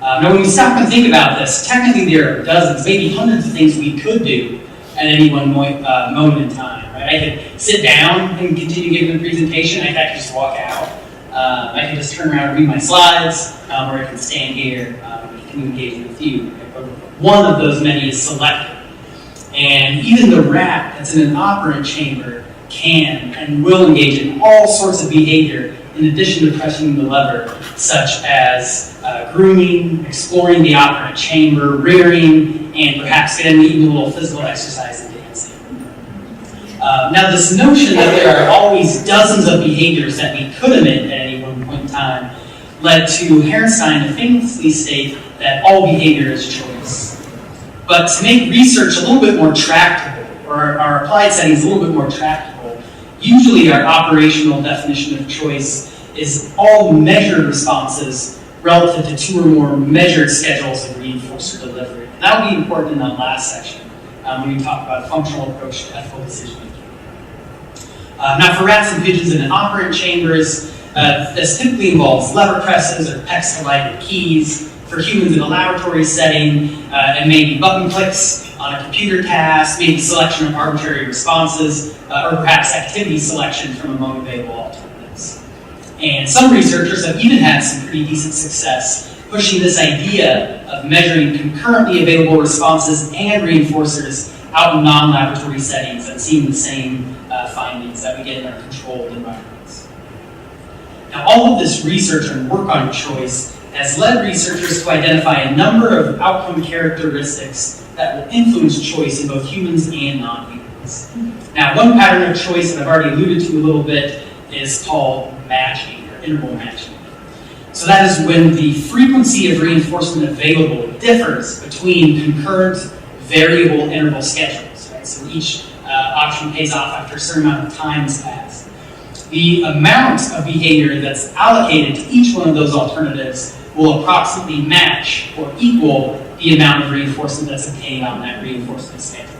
Now, when we stop and think about this, technically there are dozens, maybe hundreds of things we could do at any one moment in time. Right? I could sit down and continue giving the presentation. I could just walk out. I could just turn around and read my slides, or I can stand here and continue engaging with you. One of those many is selected. And even the rat that's in an operant chamber can and will engage in all sorts of behavior in addition to pressing the lever, such as grooming, exploring the operant chamber, rearing, and perhaps getting even a little physical exercise and dancing. Now, this notion that there are always dozens of behaviors that we could emit at any one point in time led to Herrnstein to famously state that all behavior is choice. But to make research a little bit more tractable, or our applied settings a little bit more tractable, usually our operational definition of choice is all measured responses relative to two or more measured schedules of reinforcer delivery. And that will be important in that last section when we talk about a functional approach to ethical decision making. Now, for rats and pigeons in operant chambers, this typically involves lever presses or PEX-like keys. For humans in a laboratory setting, it may be button clicks on a computer task, maybe selection of arbitrary responses, or perhaps activity selection from among available alternatives. And some researchers have even had some pretty decent success pushing this idea of measuring concurrently available responses and reinforcers out in non-laboratory settings and seeing the same findings that we get in our controlled environments. Now, all of this research and work on choice has led researchers to identify a number of outcome characteristics that will influence choice in both humans and non-humans. Now, one pattern of choice that I've already alluded to a little bit is called matching, or interval matching. So that is when the frequency of reinforcement available differs between concurrent variable interval schedules. Right? So each option pays off after a certain amount of time has passed. The amount of behavior that's allocated to each one of those alternatives will approximately match or equal the amount of reinforcement that's obtained on that reinforcement schedule.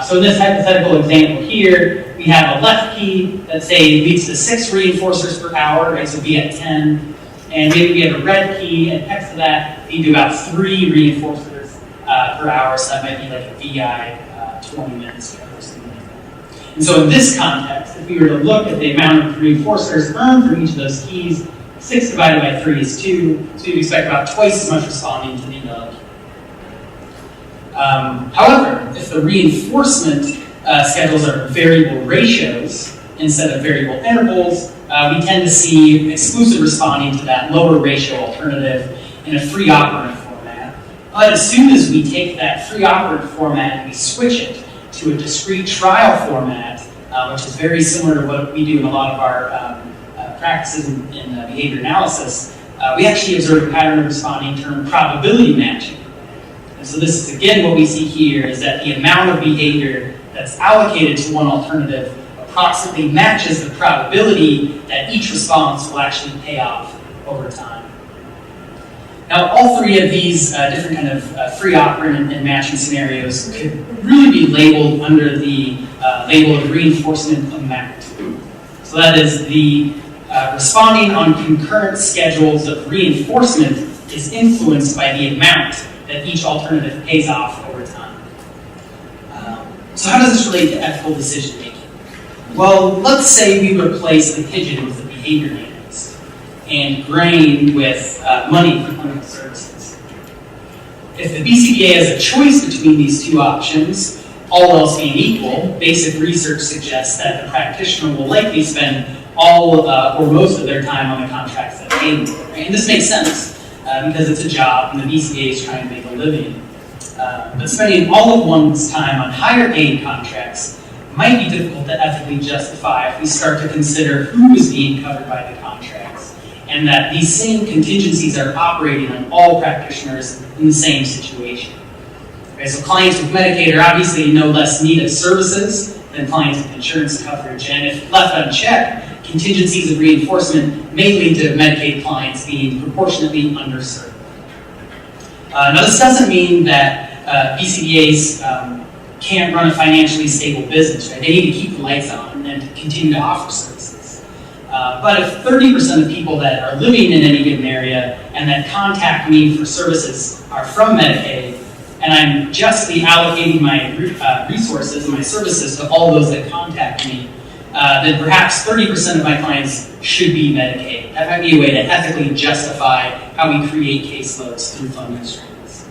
So in this hypothetical example here, we have a left key that, say, leads to 6 reinforcers per hour, right, so be at 10. And maybe we have a red key, and next to that, lead to about 3 reinforcers per hour, so that might be like a VI 20 minutes or something like that. And so in this context, if we were to look at the amount of reinforcers earned from each of those keys, 6 divided by 3 is 2, so you'd expect about twice as much responding to the another key. However, if the reinforcement schedules are variable ratios instead of variable intervals, we tend to see exclusive responding to that lower ratio alternative in a free operand format. But as soon as we take that free operand format and we switch it to a discrete trial format, which is very similar to what we do in a lot of our practices in behavior analysis, we actually observe a pattern of responding termed probability matching. And so this is, again, what we see here is that the amount of behavior that's allocated to one alternative approximately matches the probability that each response will actually pay off over time. Now, all 3 of these different kind of free operand and matching scenarios could really be labeled under the label of reinforcement amount. So that is the responding on concurrent schedules of reinforcement is influenced by the amount that each alternative pays off over time. So how does this relate to ethical decision making? Well, let's say we replace the pigeon with the behavior analyst and grain with money for clinical services. If the BCBA has a choice between these 2 options, all else being equal, basic research suggests that the practitioner will likely spend all or most of their time on the contracts that pay more. Right? And this makes sense. Because it's a job and the BCBA is trying to make a living. But spending all of one's time on higher paid contracts might be difficult to ethically justify if we start to consider who is being covered by the contracts and that these same contingencies are operating on all practitioners in the same situation. Okay, so clients with Medicaid are obviously no less in need of services than clients with insurance coverage, and if left unchecked, contingencies of reinforcement may lead to Medicaid clients being proportionately underserved. Now, this doesn't mean that BCBAs can't run a financially stable business, right? They need to keep the lights on and continue to offer services. But if 30% of people that are living in any given area and that contact me for services are from Medicaid, and I'm justly allocating my resources and my services to all those that contact me, then perhaps 30% of my clients should be Medicaid. That might be a way to ethically justify how we create caseloads through funding streams.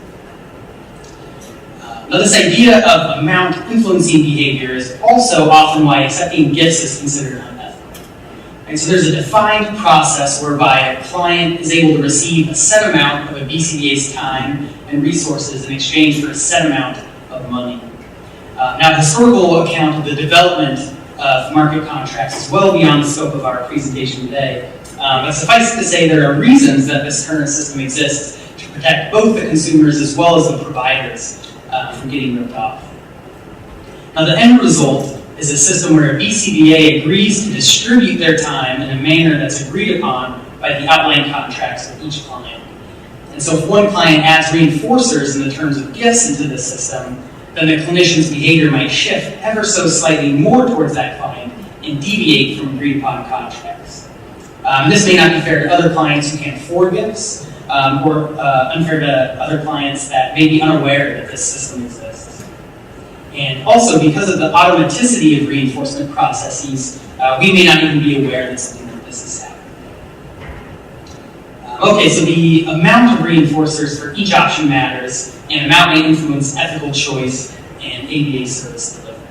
Now, this idea of amount influencing behavior is also often why accepting gifts is considered unethical. And so there's a defined process whereby a client is able to receive a set amount of a BCBA's time and resources in exchange for a set amount of money. Now, the historical account of the development of market contracts is well beyond the scope of our presentation today. But suffice it to say, there are reasons that this current system exists to protect both the consumers as well as the providers from getting ripped off. Now, the end result is a system where a BCBA agrees to distribute their time in a manner that's agreed upon by the outline contracts of each client. And so if one client adds reinforcers in the terms of gifts into the system, then the clinician's behavior might shift ever so slightly more towards that client and deviate from agreed upon contracts. This may not be fair to other clients who can't afford gifts, or unfair to other clients that may be unaware that this system exists. And also, because of the automaticity of reinforcement processes, we may not even be aware that something like this is happening. Okay, so the amount of reinforcers for each option matters, and amount may influence ethical choice and ABA service delivery.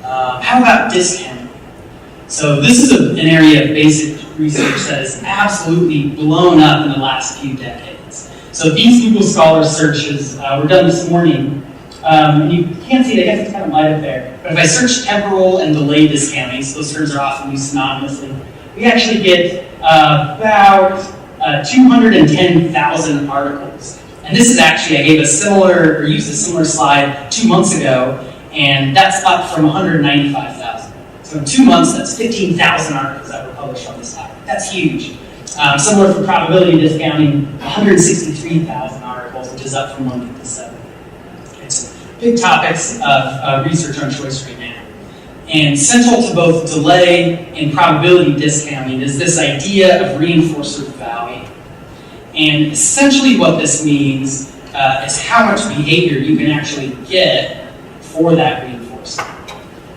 How about discounting? So this is an area of basic research that has absolutely blown up in the last few decades. So these Google Scholar searches were done this morning. And you can't see it, I guess it's kind of light up there. But if I search temporal and delay discounting, so those terms are often used synonymously, we actually get about 210,000 articles. And this is actually, I gave a similar, or used a similar slide 2 months ago, And that's up from 195,000. So in 2 months, that's 15,000 articles that were published on this topic. That's huge. Similar for probability discounting, 163,000 articles, which is up from 157. It's big topics of research on choice right now. And central to both delay and probability discounting is this idea of reinforcer value. And essentially what this means is how much behavior you can actually get for that reinforcer.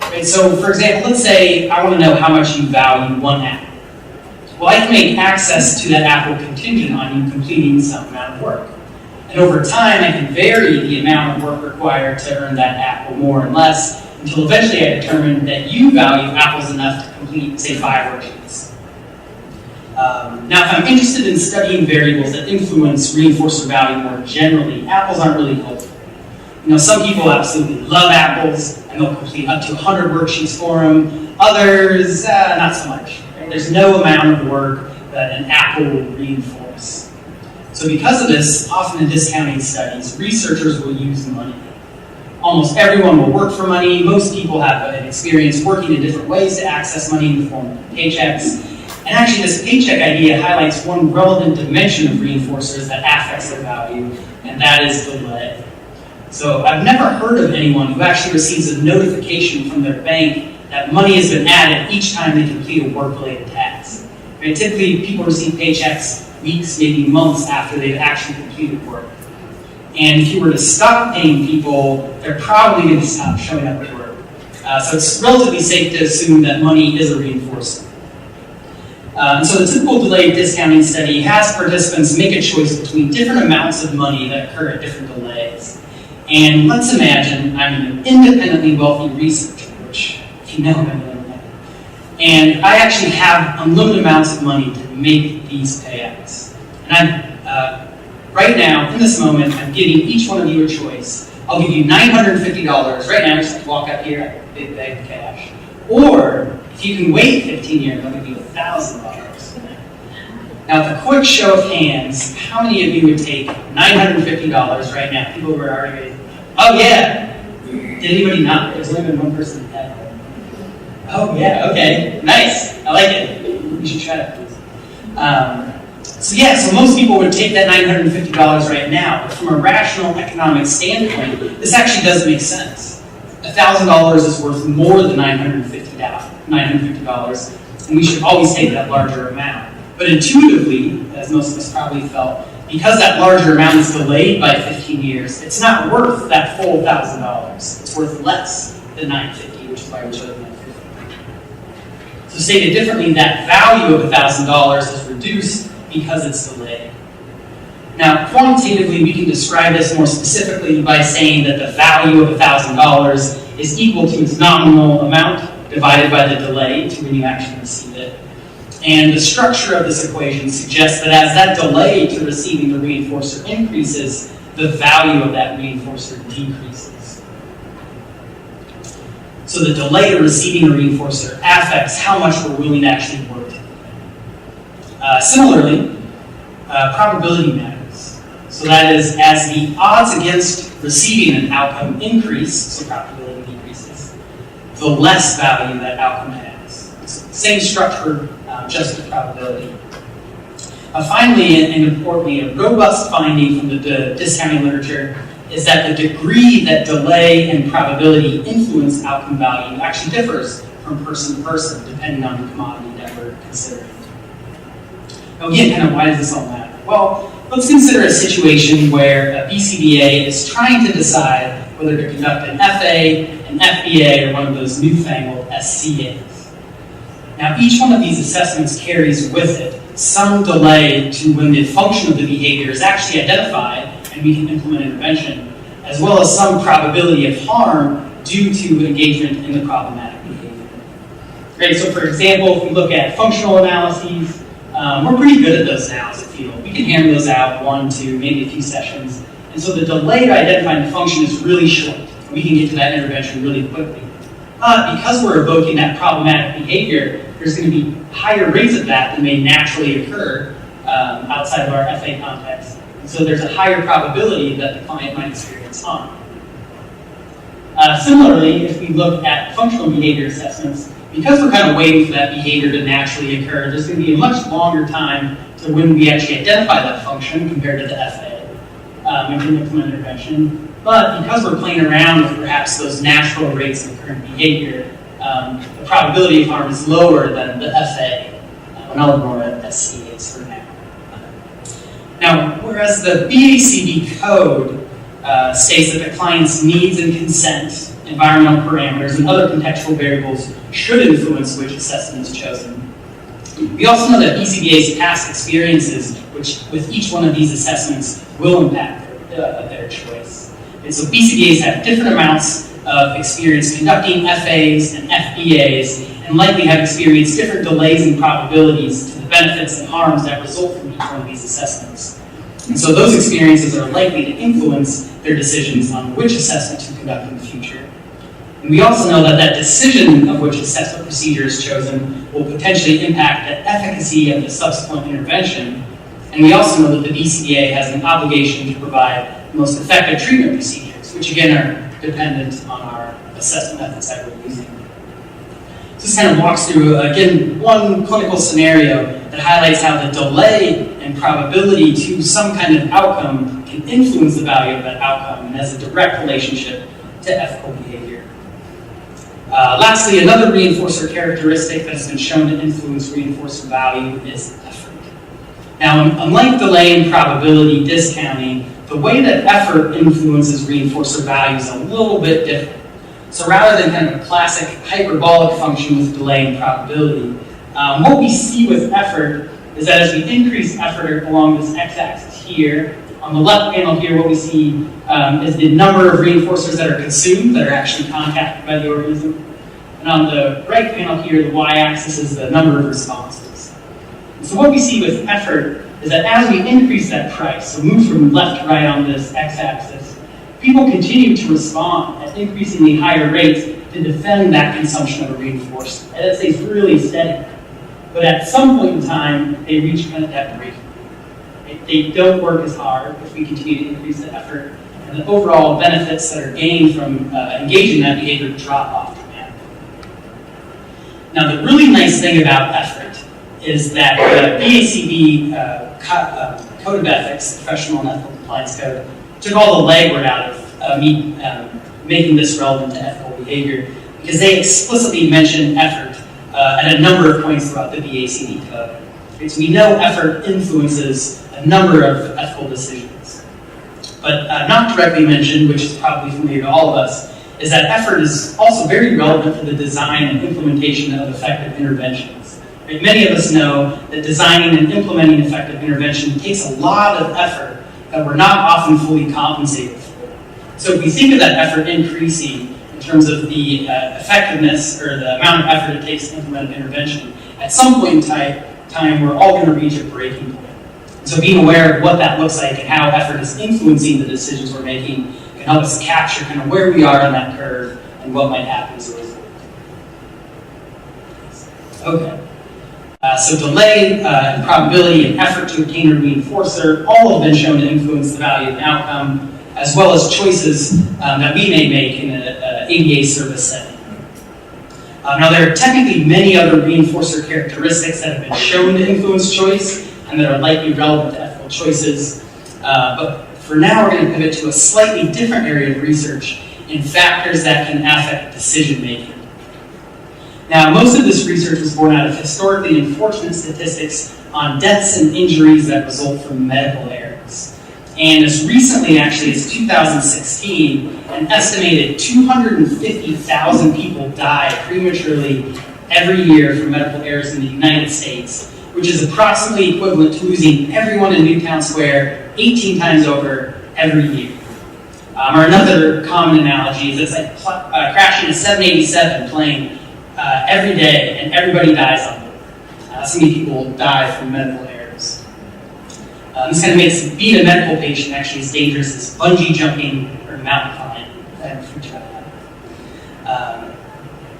Okay, so for example, let's say I want to know how much you value one apple. Well, I can make access to that apple contingent on you completing some amount of work. And over time, I can vary the amount of work required to earn that apple more and less until eventually I determine that you value apples enough to complete, say, 5 worksheets. Now, if I'm interested in studying variables that influence reinforcer value more generally, apples aren't really helpful. You know, some people absolutely love apples, and they'll complete up to 100 worksheets for them. Others, not so much. Right? There's no amount of work that an apple will reinforce. So because of this, often in discounting studies, researchers will use money. Almost everyone will work for money. Most people have an experience working in different ways to access money in the form of paychecks. And actually, this paycheck idea highlights one relevant dimension of reinforcers that affects their value, and that is delay. So I've never heard of anyone who actually receives a notification from their bank that money has been added each time they complete a work-related task. Right? Typically, people receive paychecks weeks, maybe months after they've actually completed work. And if you were to stop paying people, they're probably going to stop showing up at work. So it's relatively safe to assume that money is a reinforcer. So the typical delayed discounting study has participants make a choice between different amounts of money that occur at different delays. And let's imagine I'm an independently wealthy researcher, which, if you know, I'm independent. And I actually have unlimited amounts of money to make these payouts. And right now, in this moment, I'm giving each one of you a choice. I'll give you $950 right now, just walk up here, I have a big bag of cash. Or, if you can wait 15 years, I'll give you $1,000. Now, with a quick show of hands, how many of you would take $950 right now? People who are already ready. Oh, yeah. Did anybody not? There's only been one person who had. Oh, yeah, okay. Nice. I like it. You should try that, please. So most people would take that $950 right now, but from a rational economic standpoint, this actually doesn't make sense. $1,000 is worth more than $950, and we should always take that larger amount. But intuitively, as most of us probably felt, because that larger amount is delayed by 15 years, it's not worth that full $1,000. It's worth less than $950, which is why we chose $950. So stated differently, that value of $1,000 is reduced because it's delayed. Now, quantitatively, we can describe this more specifically by saying that the value of $1,000 is equal to its nominal amount divided by the delay to when you actually receive it. And the structure of this equation suggests that as that delay to receiving the reinforcer increases, the value of that reinforcer decreases. So the delay to receiving a reinforcer affects how much we're willing to actually work. Similarly, probability matters. So that is, as the odds against receiving an outcome increase, so probability decreases, the less value that outcome has. It's the same structure, just the probability. Finally, and importantly, a robust finding from the discounting literature is that the degree that delay and probability influence outcome value actually differs from person to person, depending on the commodity that we're considering. Now again, kind of why does this all matter? Well, let's consider a situation where a BCBA is trying to decide whether to conduct an FA, an FBA, or one of those newfangled SCAs. Now, each one of these assessments carries with it some delay to when the function of the behavior is actually identified and we can implement intervention, as well as some probability of harm due to engagement in the problematic behavior. Great, so for example, if we look at functional analyses, we're pretty good at those now as a field. We can hammer those out 1, 2, maybe a few sessions. And so the delay to identifying the function is really short. We can get to that intervention really quickly. But because we're evoking that problematic behavior, there's going to be higher rates of that than may naturally occur outside of our FA context. And so there's a higher probability that the client might experience harm. Similarly, if we look at functional behavior assessments, because we're kind of waiting for that behavior to naturally occur, there's going to be a much longer time to when we actually identify that function compared to the FA and can implement intervention. But because we're playing around with perhaps those natural rates of current behavior, the probability of harm is lower than the FA, and I'll ignore SCAs for now. Now, whereas the BCB code states that the client's needs and consent, environmental parameters, and other contextual variables should influence which assessment is chosen. We also know that BCBA's past experiences, which with each one of these assessments, will impact their choice. And so BCBAs have different amounts of experience conducting FAs and FBAs, and likely have experienced different delays and probabilities to the benefits and harms that result from each one of these assessments. And so those experiences are likely to influence their decisions on which assessment to conduct in the future. And we also know that that decision of which assessment procedure is chosen will potentially impact the efficacy of the subsequent intervention. And we also know that the BCBA has an obligation to provide the most effective treatment procedures, which again are dependent on our assessment methods that we're using. So this kind of walks through, again, one clinical scenario that highlights how the delay and probability to some kind of outcome can influence the value of that outcome and has a direct relationship to ethical behavior. Lastly, another reinforcer characteristic that has been shown to influence reinforcer value is effort. Now, unlike delay and probability discounting, the way that effort influences reinforcer value is a little bit different. So rather than kind of a classic hyperbolic function with delay and probability, what we see with effort is that as we increase effort along this x-axis here, on the left panel here, what we see is the number of reinforcers that are consumed, that are actually contacted by the organism. And on the right panel here, the y-axis is the number of responses. And so what we see with effort is that as we increase that price, so move from left to right on this x-axis, people continue to respond at increasingly higher rates to defend that consumption of a reinforcer. And it stays really steady. But at some point in time, they reach kind of that breaking point. They don't work as hard if we continue to increase the effort, and the overall benefits that are gained from engaging in that behavior drop off dramatically. Now, the really nice thing about effort is that the BACB Code of Ethics, Professional and Ethical Compliance Code, took all the legwork out of me making this relevant to ethical behavior, because they explicitly mention effort at a number of points throughout the BACB code. Okay, so we know effort influences a number of ethical decisions. But not directly mentioned, which is probably familiar to all of us, is that effort is also very relevant for the design and implementation of effective interventions. Right? Many of us know that designing and implementing effective intervention takes a lot of effort that we're not often fully compensated for. So if we think of that effort increasing in terms of the effectiveness or the amount of effort it takes to implement an intervention, at some point in time we're all going to reach a breaking point. So being aware of what that looks like and how effort is influencing the decisions we're making can help us capture kind of where we are on that curve and what might happen as a result. Okay. So delay and probability and effort to obtain a reinforcer all have been shown to influence the value of an outcome, as well as choices that we may make in an ABA service setting. Now, there are technically many other reinforcer characteristics that have been shown to influence choice and that are likely relevant to ethical choices. But for now, we're going to pivot to a slightly different area of research in factors that can affect decision making. Now, most of this research was born out of historically unfortunate statistics on deaths and injuries that result from medical errors. And as recently, actually, as 2016, an estimated 250,000 people die prematurely every year from medical errors in the United States, which is approximately equivalent to losing everyone in Newtown Square 18 times over every year. Or another common analogy is it's like crashing a 787 plane every day, and everybody dies on board. So many people die from medical errors. This kind of makes being a medical patient actually as dangerous as bungee jumping or mountain climbing.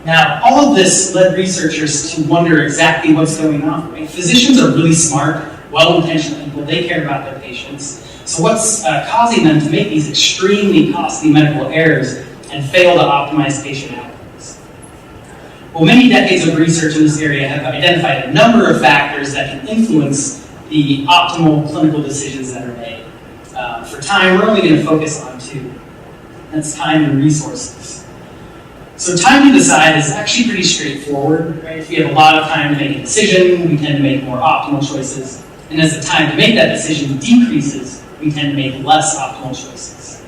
Now, all of this led researchers to wonder exactly what's going on. Right? Physicians are really smart, well-intentioned people. They care about their patients. So what's causing them to make these extremely costly medical errors and fail to optimize patient outcomes. Well, many decades of research in this area have identified a number of factors that can influence the optimal clinical decisions that are made. For time, we're only going to focus on two. That's time and resources. So time to decide is actually pretty straightforward, right? If we have a lot of time to make a decision, we tend to make more optimal choices. And as the time to make that decision decreases, we tend to make less optimal choices.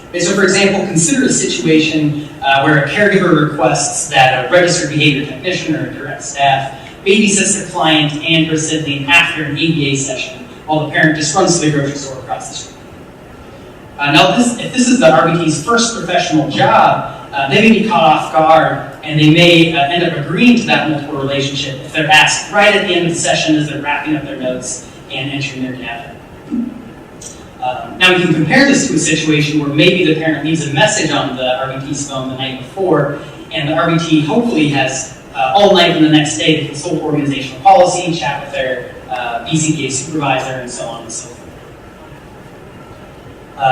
Okay, so for example, consider a situation where a caregiver requests that a registered behavior technician or a direct staff babysits their client and her sibling after an ABA session, while the parent just runs to the grocery store across the street. Now, if this is the RBT's first professional job, they may be caught off guard, and they may end up agreeing to that multiple relationship if they're asked right at the end of the session as they're wrapping up their notes and entering their cabinet. Now, we can compare this to a situation where maybe the parent leaves a message on the RBT's phone the night before, and the RBT hopefully has all night and the next day to consult organizational policy, chat with their BCBA supervisor, and so on and so forth.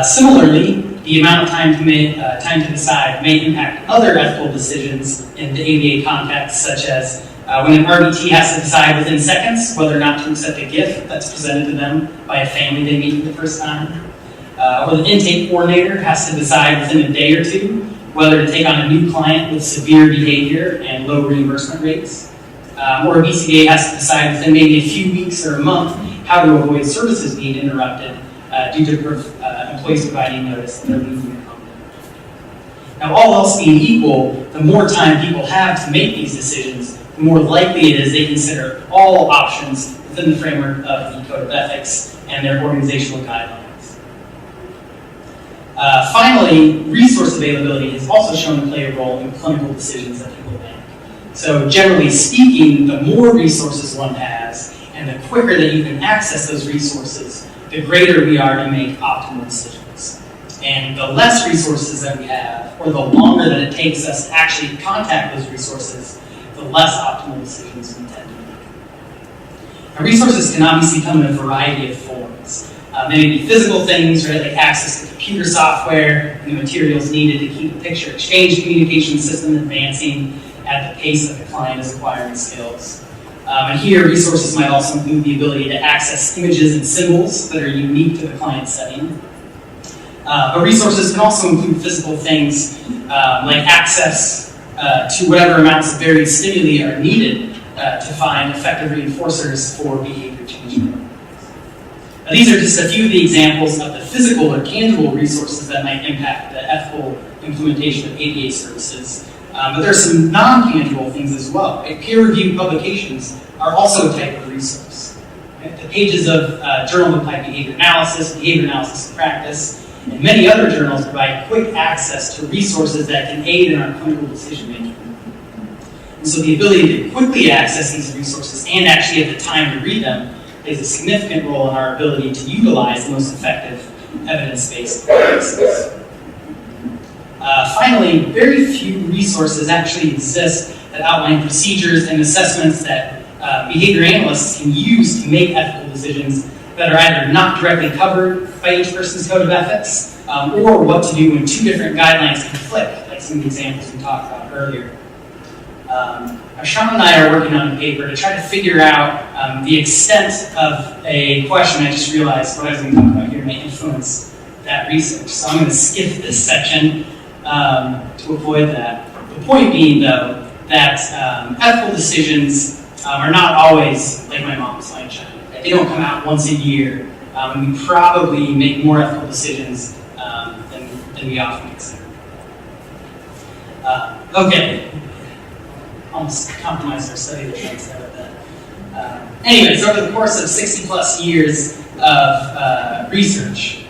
Similarly, the amount of time to decide may impact other ethical decisions in the ABA context, such as when an RBT has to decide within seconds whether or not to accept a gift that's presented to them by a family they meet for the first time, or the intake coordinator has to decide within a day or two whether to take on a new client with severe behavior and low reimbursement rates, or a BCBA has to decide within maybe a few weeks or a month how to avoid services being interrupted due to employees providing notice that they're leaving their company. Now, all else being equal, the more time people have to make these decisions, the more likely it is they consider all options within the framework of the Code of Ethics and their organizational guidelines. Finally, resource availability has also shown to play a role in clinical decisions that people make. So generally speaking, the more resources one has, and the quicker that you can access those resources, the greater we are to make optimal decisions. And the less resources that we have, or the longer that it takes us to actually contact those resources, the less optimal decisions we tend to make. Now, resources can obviously come in a variety of forms. They may be physical things, right, like access to computer software and the materials needed to keep the picture exchange communication system advancing at the pace that the client is acquiring skills. And here, resources might also include the ability to access images and symbols that are unique to the client setting. But resources can also include physical things like access to whatever amounts of varied stimuli are needed to find effective reinforcers for behavior change. Now, these are just a few of the examples of the physical or tangible resources that might impact the ethical implementation of ABA services. But there are some non-tangible things as well. Right? Peer-reviewed publications are also a type of resource. Right? The pages of Journal of Applied Behavior Analysis in Practice, and many other journals provide quick access to resources that can aid in our clinical decision-making. And so the ability to quickly access these resources and actually have the time to read them plays a significant role in our ability to utilize the most effective evidence-based practices. Finally, very few resources actually exist that outline procedures and assessments that behavior analysts can use to make ethical decisions that are either not directly covered by each person's code of ethics, or what to do when two different guidelines conflict, like some of the examples we talked about earlier. Sean and I are working on a paper to try to figure out the extent of a question I just realized what I was going to talk about here may influence that research. So I'm going to skip this section to avoid that. The point being, though, that ethical decisions are not always like my mom's sunshine. They don't come out once a year, and we probably make more ethical decisions than we often consider. Okay. Almost compromised our study that makes out of that. Anyways, over the course of 60 plus years of research,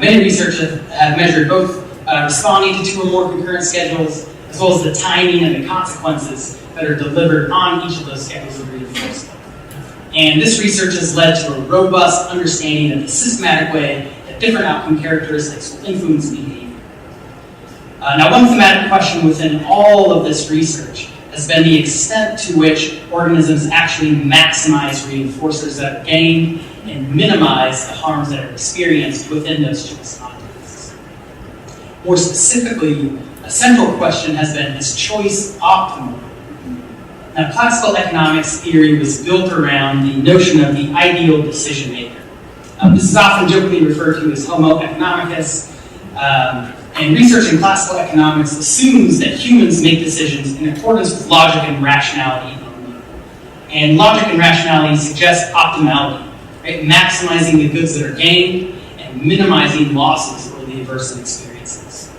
many researchers have measured both responding to two or more concurrent schedules, as well as the timing and the consequences that are delivered on each of those schedules of reinforcement. And this research has led to a robust understanding of the systematic way that different outcome characteristics will influence behavior. Now, one thematic question within all of this research has been the extent to which organisms actually maximize reinforcers that are gained and minimize the harms that are experienced within those choice contexts. More specifically, a central question has been, is choice optimal? Now, classical economics theory was built around the notion of the ideal decision maker. This is often jokingly referred to as Homo economicus, and research in classical economics assumes that humans make decisions in accordance with logic and rationality only. And logic and rationality suggest optimality, right? Maximizing the goods that are gained and minimizing losses or the adverse experiences.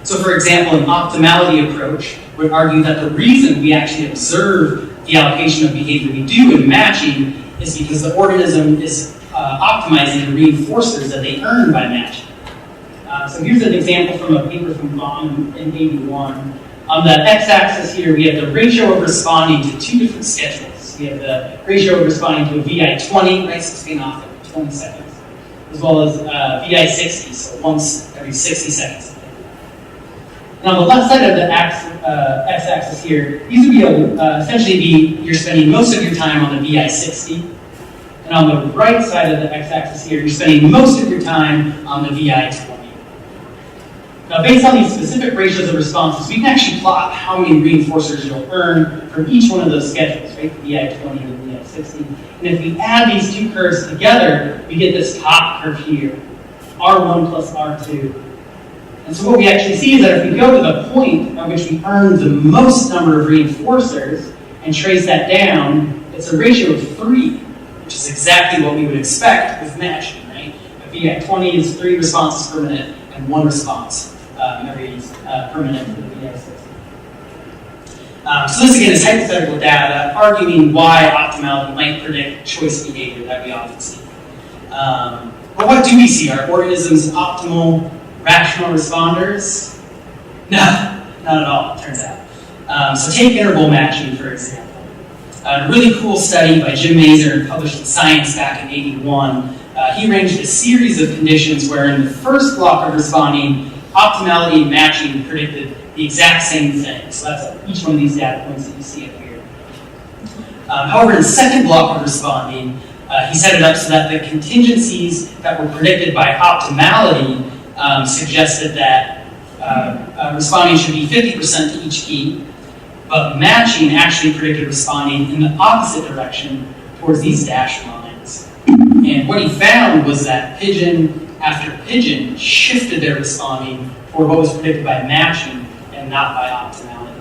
So, for example, an optimality approach would argue that the reason we actually observe the allocation of behavior we do in matching is because the organism is optimizing the reinforcers that they earn by matching. So here's an example from a paper from Baum in 81. On the x-axis here, we have the ratio of responding to two different schedules. We have the ratio of responding to a VI20, right, 16 off every 20 seconds, as well as VI60, so once every 60 seconds. And on the left side of the x-axis here, these would be essentially you're spending most of your time on the VI60. And on the right side of the x-axis here, you're spending most of your time on the VI20. Now, based on these specific ratios of responses, we can actually plot how many reinforcers you'll earn from each one of those schedules, right? The VI20 and the VI60. And if we add these two curves together, we get this top curve here, R1 plus R2. And so what we actually see is that if we go to the point at which we earn the most number of reinforcers and trace that down, it's a ratio of 3, which is exactly what we would expect with matching, right? A VI20 is 3 responses per minute and 1 response per minute for the VI60. So this again is hypothetical data arguing why optimality might predict choice behavior that we often see. But what do we see? Are organisms optimal, rational responders? No, not at all, it turns out. So take interval matching, for example. A really cool study by Jim Mazur published in Science back in '81. He arranged a series of conditions where in the first block of responding, optimality and matching predicted the exact same thing. So that's each one of these data points that you see up here. However, in the second block of responding, he set it up so that the contingencies that were predicted by optimality suggested that responding should be 50% to each key, but matching actually predicted responding in the opposite direction towards these dashed lines. And what he found was that pigeon after pigeon shifted their responding for what was predicted by matching and not by optimality.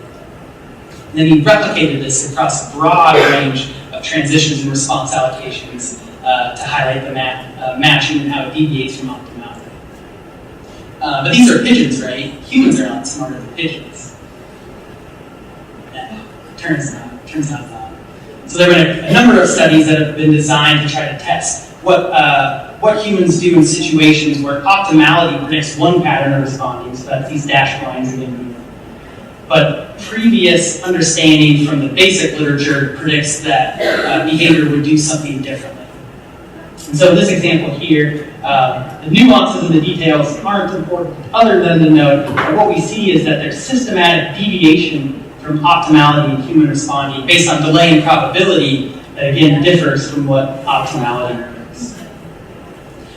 And then he replicated this across a broad range of transitions and response allocations to highlight the matching and how it deviates from optimality. But these are pigeons, right? Humans are not smarter than pigeons. Turns out not. So there have been a number of studies that have been designed to try to test what humans do in situations where optimality predicts one pattern of responding, so that's these dashed lines again. But previous understanding from the basic literature predicts that behavior would do something differently. And so in this example here, the nuances and the details aren't important other than to note that what we see is that there's systematic deviation from optimality in human responding based on delay and probability that again differs from what optimality is.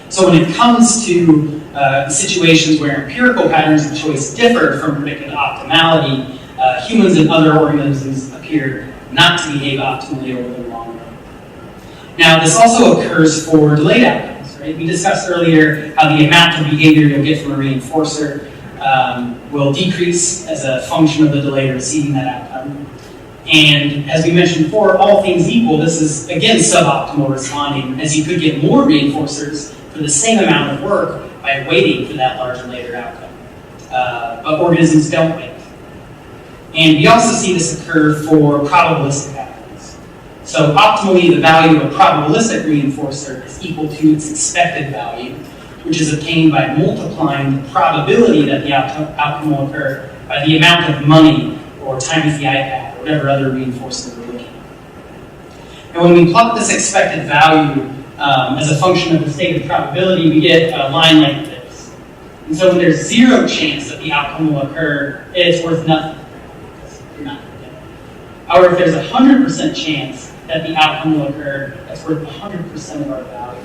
So when it comes to situations where empirical patterns of choice differ from predicted optimality, humans and other organisms appear not to behave optimally over the long run. Now, this also occurs for delayed outcomes, right? We discussed earlier how the amount of behavior you'll get from a reinforcer will decrease as a function of the delay to receiving that outcome. And as we mentioned before, all things equal, this is, again, suboptimal responding, as you could get more reinforcers for the same amount of work by waiting for that larger later outcome. But organisms don't wait. And we also see this occur for probabilistic outcomes. So optimally, the value of a probabilistic reinforcer is equal to its expected value, which is obtained by multiplying the probability that the outcome will occur by the amount of money or time with the iPad or whatever other reinforcer we're looking at. And when we plot this expected value as a function of the state of probability, we get a line like this. And so when there's zero chance that the outcome will occur, it's worth nothing. You're not going to get it. However, if there's a 100% chance that the outcome will occur, that's worth 100% of our value.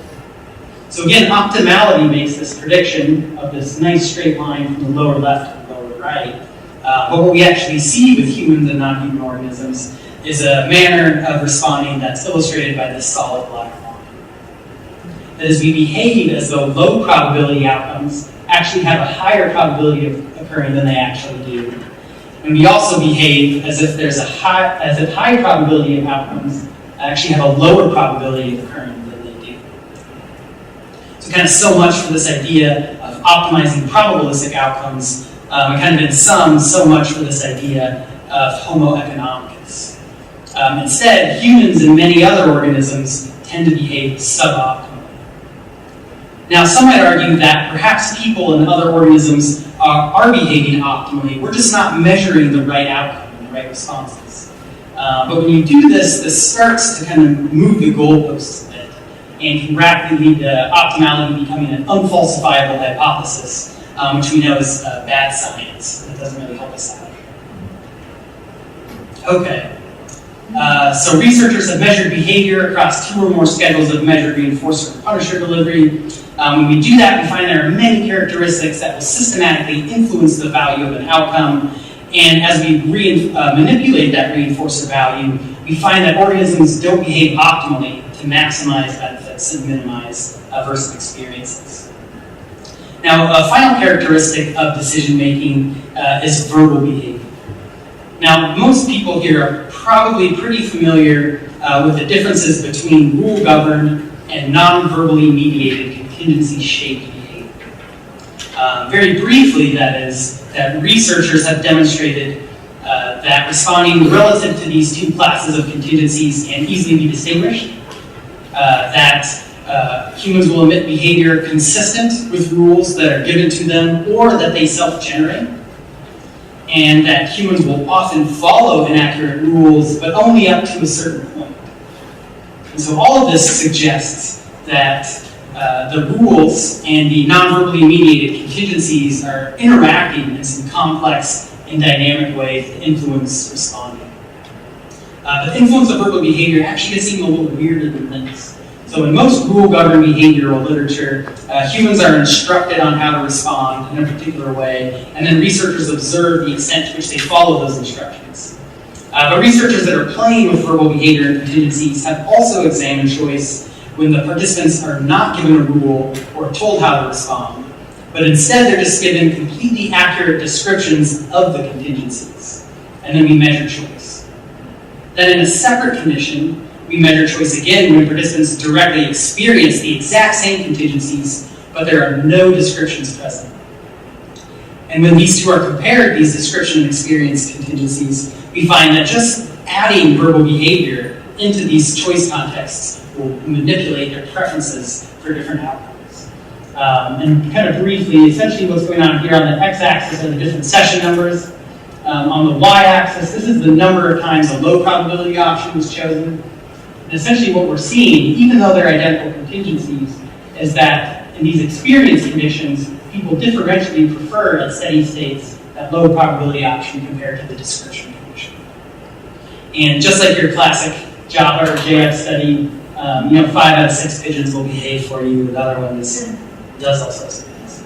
So again, optimality makes this prediction of this nice straight line from the lower left to the lower right. But what we actually see with humans and non-human organisms is a manner of responding that's illustrated by this solid black line. That is, we behave as though low probability outcomes actually have a higher probability of occurring than they actually do. And we also behave as if high probability of outcomes actually have a lower probability of occurring than they do. So kind of so much for this idea of optimizing probabilistic outcomes, and kind of in sum, so much for this idea of Homo economicus. Instead, humans and many other organisms tend to behave suboptimally. Now, some might argue that perhaps people and other organisms are behaving optimally. We're just not measuring the right outcome and the right responses. But when you do this, this starts to kind of move the goalposts a bit and can rapidly lead to optimality becoming an unfalsifiable hypothesis, which we know is bad science. It doesn't really help us out. Okay. So researchers have measured behavior across 2 or more schedules of measured reinforcer and punisher delivery. When we do that, we find there are many characteristics that will systematically influence the value of an outcome. And as we manipulate that reinforcer value, we find that organisms don't behave optimally to maximize benefits and minimize aversive experiences. Now, a final characteristic of decision-making is verbal behavior. Now, most people here are probably pretty familiar with the differences between rule-governed and non-verbally mediated contingency-shaped behavior. Very briefly, that researchers have demonstrated that responding relative to these 2 classes of contingencies can easily be distinguished, that humans will emit behavior consistent with rules that are given to them or that they self-generate, and that humans will often follow inaccurate rules, but only up to a certain point. And so all of this suggests that the rules and the non-verbally mediated contingencies are interacting in some complex and dynamic ways to influence responding. The influence of verbal behavior actually gets even a little weirder than this. So in most rule-governed behavioral literature, humans are instructed on how to respond in a particular way, and then researchers observe the extent to which they follow those instructions. But researchers that are playing with verbal behavior and contingencies have also examined choice when the participants are not given a rule or told how to respond, but instead they're just given completely accurate descriptions of the contingencies, and then we measure choice. Then in a separate condition, we measure choice again when participants directly experience the exact same contingencies, but there are no descriptions present. And when these 2 are compared, these description and experience contingencies, we find that just adding verbal behavior into these choice contexts will manipulate their preferences for different outcomes. And kind of briefly, essentially what's going on here on the x-axis are the different session numbers. On the y-axis, this is the number of times a low probability option was chosen. And essentially what we're seeing, even though they're identical contingencies, is that in these experience conditions, people differentially prefer at steady states that low probability option compared to the description condition. And just like your classic Java or JS study, 5 out of 6 pigeons will behave for you, the other ones does all sorts of things.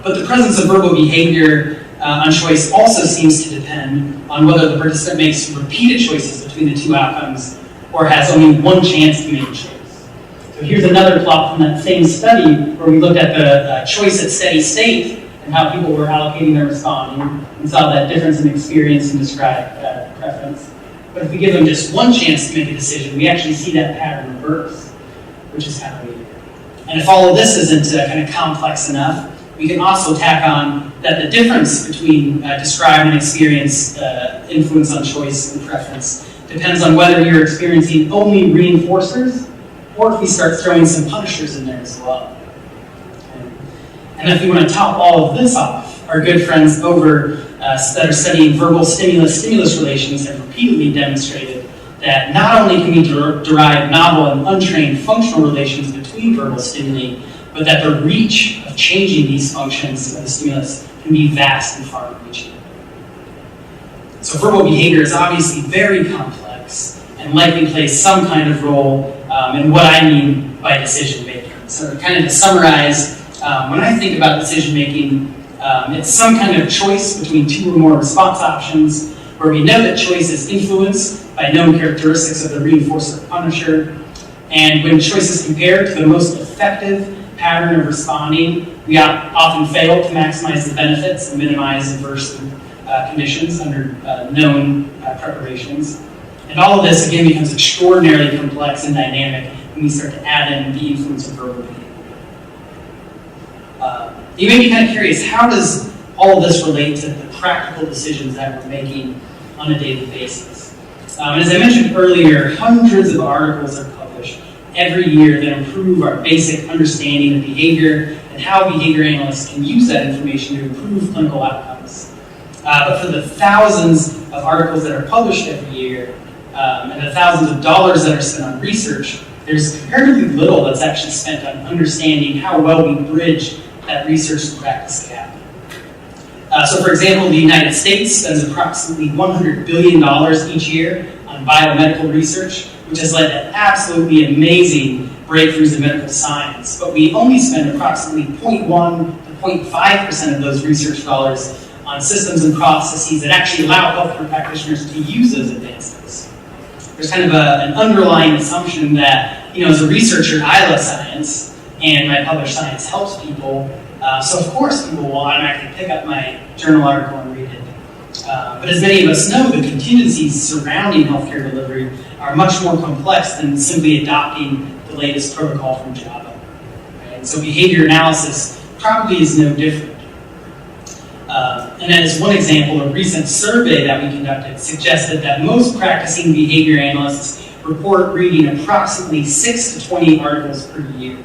But the presence of verbal behavior on choice also seems to depend on whether the participant makes repeated choices between the 2 outcomes or has only one chance to make a choice. So here's another plot from that same study where we looked at the choice at steady state and how people were allocating their responding and saw that difference in experience and described preference. But if we give them just one chance to make a decision, we actually see that pattern reverse, which is kind of weird. And if all of this isn't kind of complex enough, we can also tack on that the difference between described and experienced influence on choice and preference depends on whether you're experiencing only reinforcers or if we start throwing some punishers in there as well. And if we want to top all of this off, our good friends over that are studying verbal stimulus-stimulus relations have repeatedly demonstrated that not only can we derive novel and untrained functional relations between verbal stimuli, but that the reach of changing these functions of the stimulus can be vast and far-reaching. So verbal behavior is obviously very complex and likely plays some kind of role in what I mean by decision making. So kind of to summarize, when I think about decision making, it's some kind of choice between two or more response options where we know that choice is influenced by known characteristics of the reinforcer or punisher. And when choice is compared to the most effective pattern of responding, we often fail to maximize the benefits and minimize adverse conditions under known preparations. And all of this, again, becomes extraordinarily complex and dynamic when we start to add in the influence of verbal behavior. You may be kind of curious, how does all of this relate to the practical decisions that we're making on a daily basis? And as I mentioned earlier, hundreds of articles are published every year that improve our basic understanding of behavior and how behavior analysts can use that information to improve clinical outcomes. But for the thousands of articles that are published every year and the thousands of dollars that are spent on research, there's comparatively little that's actually spent on understanding how well we bridge that research to practice gap. So for example, the United States spends approximately $100 billion each year on biomedical research, which has led to absolutely amazing breakthroughs in medical science. But we only spend approximately 0.1 to 0.5% of those research dollars on systems and processes that actually allow healthcare practitioners to use those advancements. There's kind of an underlying assumption that, as a researcher, I love science, and my published science helps people. So of course people will automatically pick up my journal article and read it. But as many of us know, the contingencies surrounding healthcare delivery are much more complex than simply adopting the latest protocol from Java. Right? And so behavior analysis probably is no different. And as one example, a recent survey that we conducted suggested that most practicing behavior analysts report reading approximately 6 to 20 articles per year.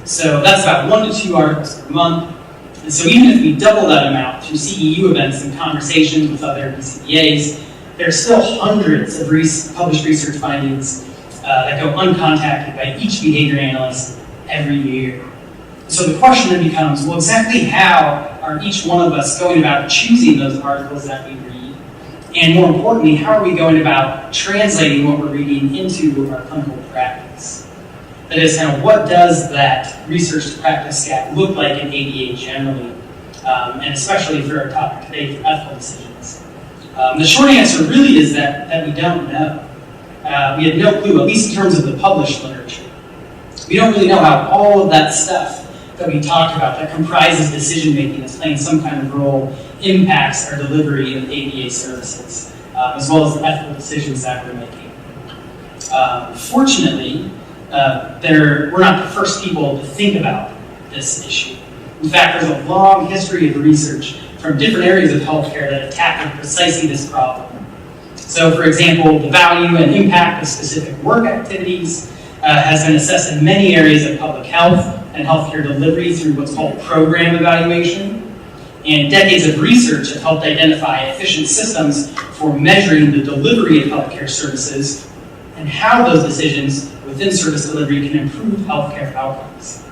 So that's about 1 to 2 articles per month. And so even if we double that amount through CEU events and conversations with other BCBAs, there are still hundreds of published research findings that go uncontacted by each behavior analyst every year. So the question then becomes, well, exactly how are each one of us going about choosing those articles that we read? And more importantly, how are we going about translating what we're reading into our clinical practice? That is, kind of what does that research to practice gap look like in ABA generally, and especially for our topic today, for ethical decisions? The short answer really is that we don't know. We have no clue, at least in terms of the published literature. We don't really know how all of that stuff that we talked about that comprises decision-making that's playing some kind of role impacts our delivery of ABA services, as well as the ethical decisions that we're making. Fortunately, we're not the first people to think about this issue. In fact, there's a long history of research from different areas of healthcare that tackle precisely this problem. So, for example, the value and impact of specific work activities has been assessed in many areas of public health and healthcare delivery through what's called program evaluation. And decades of research have helped identify efficient systems for measuring the delivery of healthcare services and how those decisions within service delivery can improve healthcare outcomes.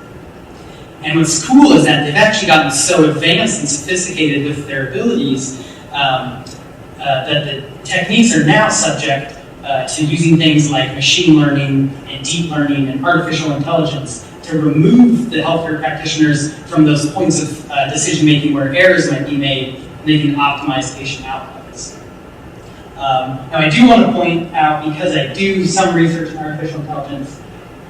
And what's cool is that they've actually gotten so advanced and sophisticated with their abilities that the techniques are now subject to using things like machine learning and deep learning and artificial intelligence to remove the healthcare practitioners from those points of decision-making where errors might be made and they can optimize patient outcomes. Now I do want to point out, because I do some research in artificial intelligence,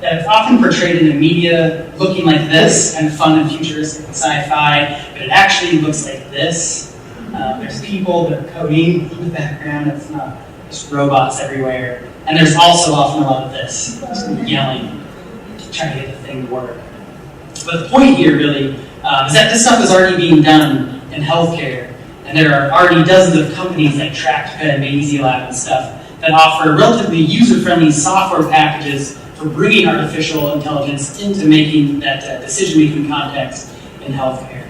that it's often portrayed in the media looking like this, kind of fun and futuristic and sci-fi, but it actually looks like this. There's people that are coding in the background, it's not just robots everywhere. And there's also often a lot of this, just yelling, trying to get the thing to work. But the point here really is that this stuff is already being done in healthcare, and there are already dozens of companies like TrackPed and EasyLab and stuff that offer relatively user-friendly software packages for bringing artificial intelligence into making that decision-making context in healthcare.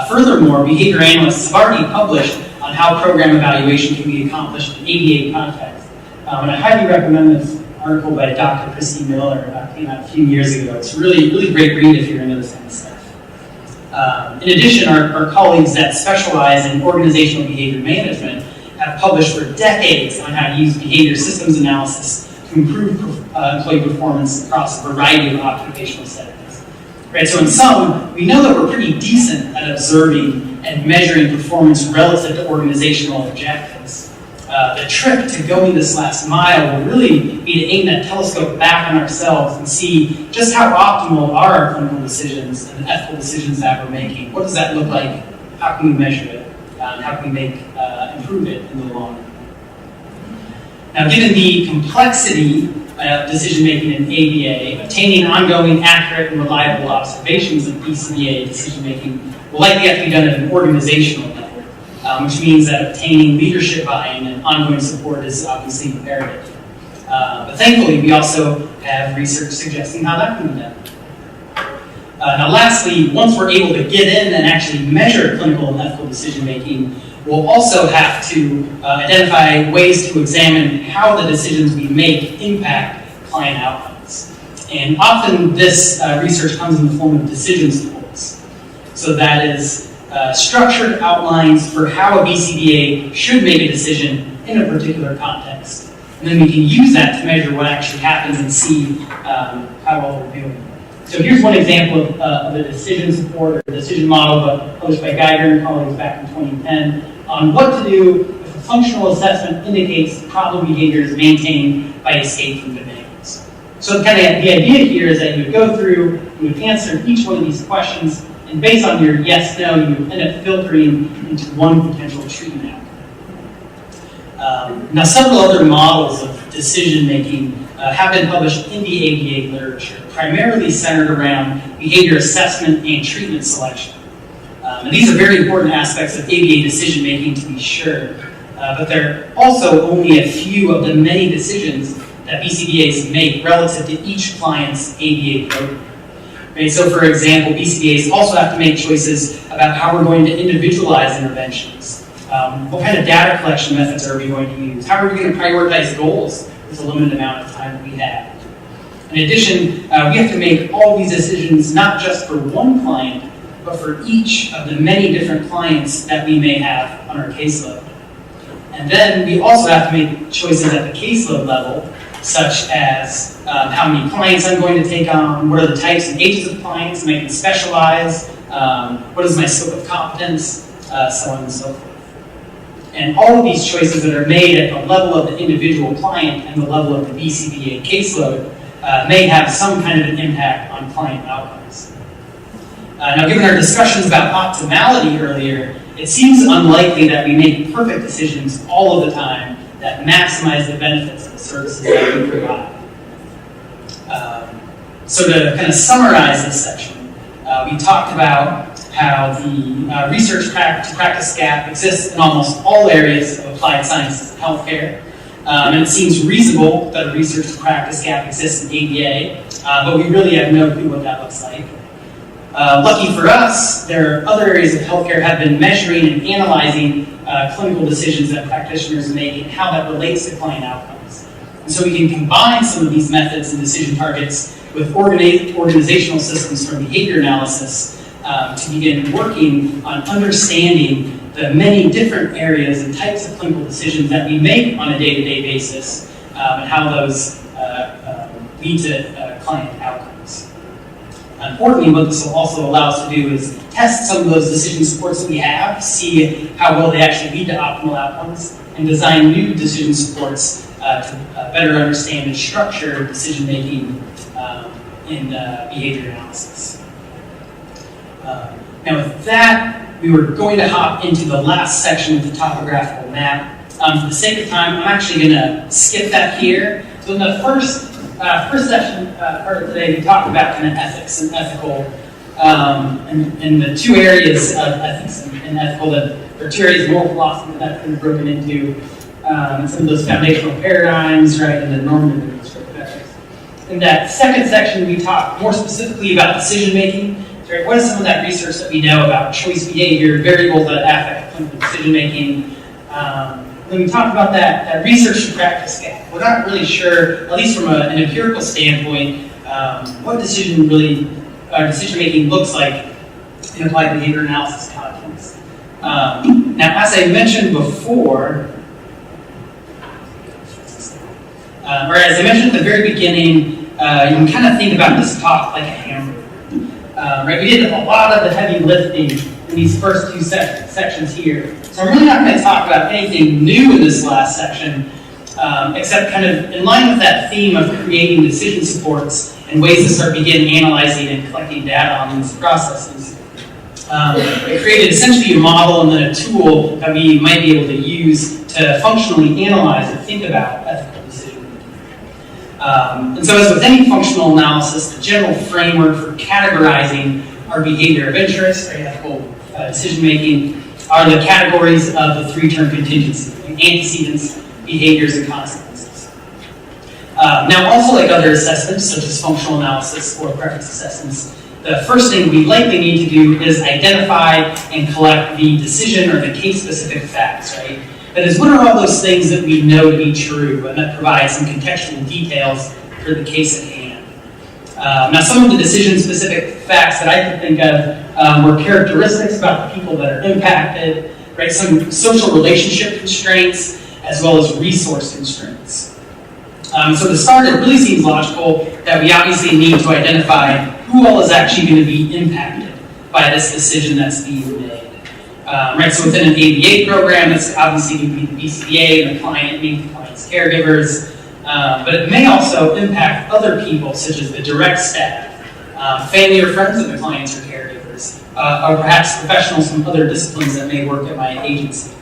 Furthermore, behavior analysts have already published on how program evaluation can be accomplished in ABA context. And I highly recommend this article by Dr. Christy Miller that came out a few years ago. It's really, really great read if you're into this kind of stuff. In addition, our colleagues that specialize in organizational behavior management have published for decades on how to use behavior systems analysis to improve employee performance across a variety of occupational settings. Right, so in sum, we know that we're pretty decent at observing and measuring performance relative to organizational objectives. The trick to going this last mile will really be to aim that telescope back on ourselves and see just how optimal are our clinical decisions and the ethical decisions that we're making. What does that look like? How can we measure it? How can we improve it in the long run? Now, given the complexity of decision-making in ABA, obtaining ongoing, accurate, and reliable observations of BCBA decision-making will likely have to be done at an organizational level. Which means that obtaining leadership buy-in and ongoing support is obviously imperative. But thankfully, we also have research suggesting how that can be done. Now lastly, once we're able to get in and actually measure clinical and ethical decision-making, we'll also have to identify ways to examine how the decisions we make impact client outcomes. And often this research comes in the form of decision supports. So that is structured outlines for how a BCBA should make a decision in a particular context. And then we can use that to measure what actually happens and see how well we're doing. So here's one example of a decision support or decision model published by Geiger and colleagues back in 2010 on what to do if a functional assessment indicates problem behavior is maintained by escape from demands. So kind of the idea here is that you would go through, you would answer each one of these questions, and based on your yes, no, you end up filtering into one potential treatment outcome. Now, several other models of decision-making have been published in the ABA literature, primarily centered around behavior assessment and treatment selection. And these are very important aspects of ABA decision-making, to be sure, but they're also only a few of the many decisions that BCBAs make relative to each client's ABA program. Okay, so for example, BCBAs also have to make choices about how we're going to individualize interventions. What kind of data collection methods are we going to use? How are we going to prioritize goals with the limited amount of time that we have? In addition, we have to make all these decisions not just for one client, but for each of the many different clients that we may have on our caseload. And then we also have to make choices at the caseload level, such as how many clients I'm going to take on, what are the types and ages of clients, am I going to specialize, what is my scope of competence, so on and so forth. And all of these choices that are made at the level of the individual client and the level of the BCBA caseload may have some kind of an impact on client outcomes. Now, given our discussions about optimality earlier, it seems unlikely that we make perfect decisions all of the time that maximize the benefits of the services that we provide. So to kind of summarize this section, we talked about how the research to practice gap exists in almost all areas of applied sciences and healthcare. And it seems reasonable that a research to practice gap exists in ABA, but we really have no clue what that looks like. Lucky for us, there are other areas of healthcare have been measuring and analyzing clinical decisions that practitioners make and how that relates to client outcomes. And so we can combine some of these methods and decision targets with organizational systems from behavior analysis to begin working on understanding the many different areas and types of clinical decisions that we make on a day-to-day basis and how those lead to client outcomes. Importantly, what this will also allow us to do is test some of those decision supports that we have, see how well they actually lead to optimal outcomes, and design new decision supports to better understand and structure decision-making in behavior analysis. Now with that, we were going to hop into the last section of the topographical map. For the sake of time, I'm actually going to skip that here. So in the first session part of today, we talked about kind of ethics and ethical, and the two areas of ethics and ethical, there are two areas of moral philosophy that's been broken into, some of those foundational paradigms, right, and the normative and prescriptive ethics. In that second section, we talked more specifically about decision making. Right? What is some of that research that we know about choice behavior, variables that affect clinical decision making? When we talked about that research to practice gap, we're not really sure, at least from an empirical standpoint, what decision making looks like in applied behavior analysis context. Now, as I mentioned before, or as I mentioned at the very beginning, you can kind of think about this talk like a hammer. Right? We did a lot of the heavy lifting in these first two sections here. So I'm really not going to talk about anything new in this last section, except kind of in line with that theme of creating decision supports and ways to start analyzing and collecting data on these processes. I created essentially a model and then a tool that we might be able to use to functionally analyze and think about ethical decision making. And so as with any functional analysis, the general framework for categorizing our behavior of interest, our ethical decision making, are the categories of the three-term contingency: antecedents, behaviors, and consequences. Now, also like other assessments, such as functional analysis or preference assessments, the first thing we likely need to do is identify and collect the decision or the case-specific facts, right? That is, what are all those things that we know to be true and that provide some contextual details for the case at hand? Now, some of the decision-specific facts that I could think of were characteristics about the people that are impacted, right? Some social relationship constraints, as well as resource constraints. So to start, it really seems logical that we obviously need to identify who all is actually going to be impacted by this decision that's being made. Right, so within an ABA program, it's obviously going to be the BCBA and the client, meaning the client's caregivers, but it may also impact other people, such as the direct staff, family or friends of the clients or caregivers, or perhaps professionals from other disciplines that may work at my agency.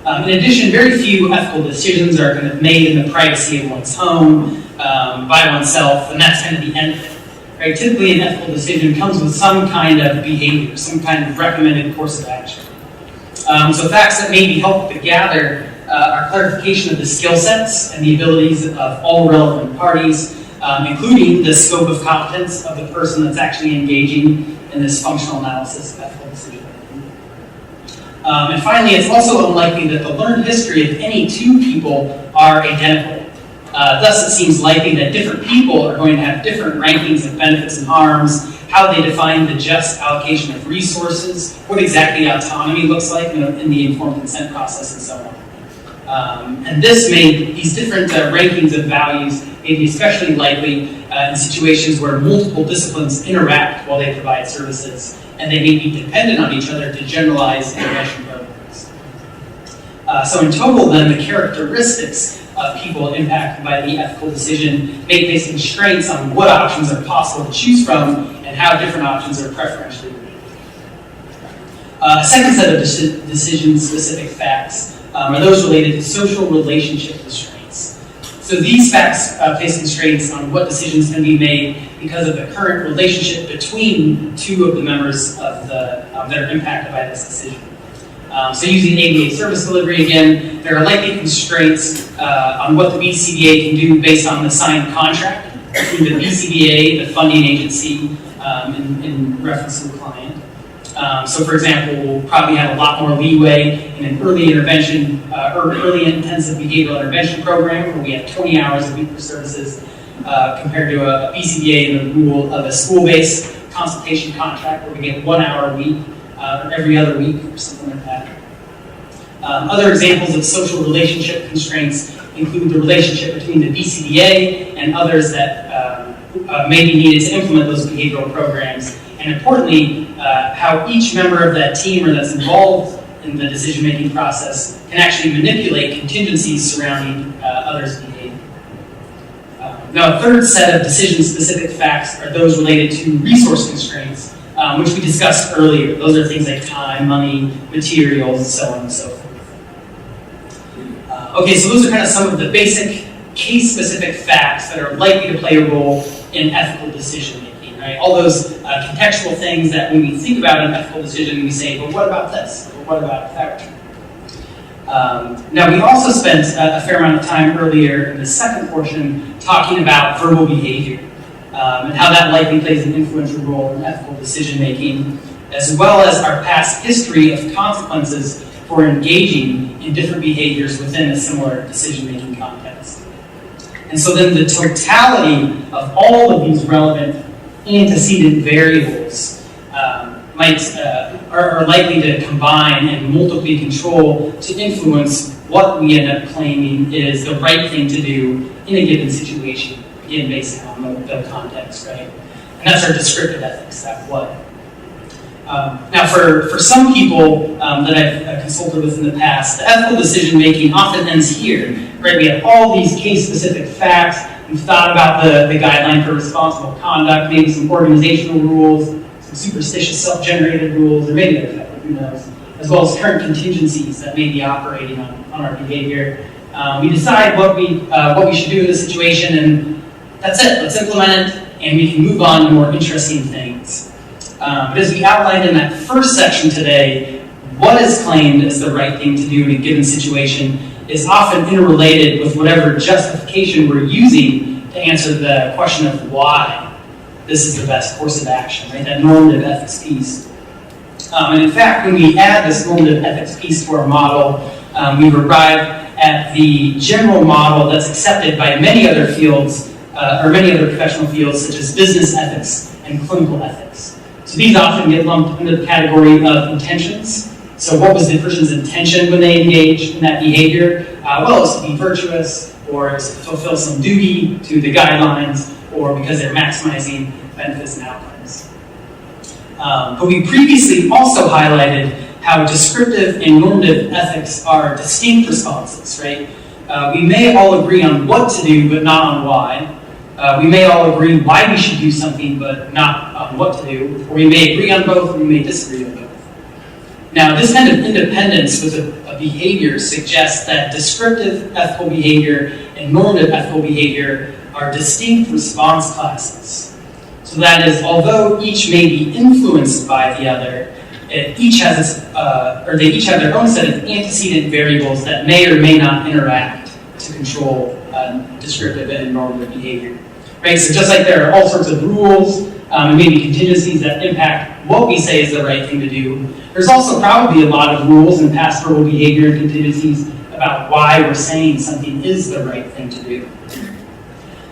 In addition, very few ethical decisions are kind of made in the privacy of one's home, by oneself, and that's kind of the end of it. Right? Typically, an ethical decision comes with some kind of behavior, some kind of recommended course of action. So facts that may be helpful to gather are clarification of the skill sets and the abilities of all relevant parties, including the scope of competence of the person that's actually engaging in this functional analysis of ethical decision making. And finally, it's also unlikely that the learned history of any two people are identical. Thus, it seems likely that different people are going to have different rankings of benefits and harms, how they define the just allocation of resources, what exactly autonomy looks like in the informed consent process, and so on. And these different rankings of values may be especially likely in situations where multiple disciplines interact while they provide services, and they may be dependent on each other to generalize intervention programs. So in total, then, the characteristics of people impacted by the ethical decision may place constraints on what options are possible to choose from and how different options are preferentially rated. A second set of decision-specific facts are those related to social relationship constraints. So these facts place constraints on what decisions can be made because of the current relationship between two of the members of that are impacted by this decision. So using ABA service delivery again, there are likely constraints on what the BCBA can do based on the signed contract between the BCBA, the funding agency, in reference to the client. So for example, we'll probably have a lot more leeway in an early intervention, or early intensive behavioral intervention program where we have 20 hours a week for services compared to a BCBA in the rule of a school-based consultation contract where we get 1 hour a week every other week or something like that. Other examples of social relationship constraints include the relationship between the BCBA and others that may be needed to implement those behavioral programs, and importantly, how each member of that team or that's involved in the decision-making process can actually manipulate contingencies surrounding others' behavior. Now, a third set of decision-specific facts are those related to resource constraints, which we discussed earlier. Those are things like time, money, materials, so on and so forth. Okay, so those are kind of some of the basic case-specific facts that are likely to play a role in ethical decision-making, right? All those contextual things that when we think about an ethical decision, we say, well, what about this? Or what about that? Now, we also spent a fair amount of time earlier in the second portion talking about verbal behavior and how that likely plays an influential role in ethical decision-making, as well as our past history of consequences for engaging in different behaviors within a similar decision-making context. And so then the totality of all of these relevant antecedent variables are likely to combine and multiply control to influence what we end up claiming is the right thing to do in a given situation, again, based on the context, right? And that's our descriptive ethics, that what. Now, for some people that I've consulted with in the past, the ethical decision-making often ends here, right? We have all these case-specific facts. We've thought about the guideline for responsible conduct, maybe some organizational rules, some superstitious self-generated rules, or maybe they're effective, who knows, as well as current contingencies that may be operating on our behavior. We decide what we should do in this situation, and that's it. Let's implement it, and we can move on to more interesting things. But as we outlined in that first section today, what is claimed as the right thing to do in a given situation is often interrelated with whatever justification we're using to answer the question of why this is the best course of action, right? That normative ethics piece. And in fact, when we add this normative ethics piece to our model, we've arrived at the general model that's accepted by many other fields, or many other professional fields, such as business ethics and clinical ethics. So these often get lumped under the category of intentions. So what was the person's intention when they engaged in that behavior? Well, it was to be virtuous, or it was to fulfill some duty to the guidelines, or because they're maximizing benefits and outcomes. But we previously also highlighted how descriptive and normative ethics are distinct responses, right? We may all agree on what to do, but not on why. We may all agree why we should do something, but not on what to do. Or we may agree on both, or we may disagree on both. Now, this kind of independence with a behavior suggests that descriptive ethical behavior and normative ethical behavior are distinct response classes. So that is, although each may be influenced by the other, they each have their own set of antecedent variables that may or may not interact to control descriptive and normative behavior. Right? So just like there are all sorts of rules and maybe contingencies that impact what we say is the right thing to do, there's also probably a lot of rules and past verbal behavior and contingencies about why we're saying something is the right thing to do.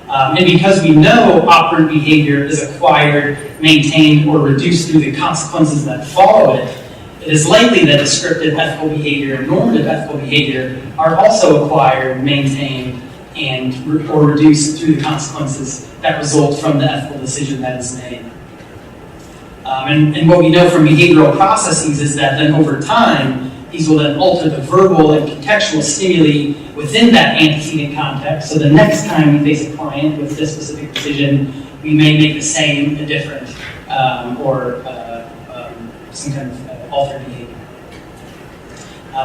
And because we know operant behavior is acquired, maintained, or reduced through the consequences that follow it, it is likely that descriptive ethical behavior and normative ethical behavior are also acquired, maintained, or reduced through the consequences that result from the ethical decision that is made. And what we know from behavioral processes is that then over time, these will then alter the verbal and contextual stimuli within that antecedent context. So the next time we face a client with this specific decision, we may make the same, a different, or some kind of altered behavior.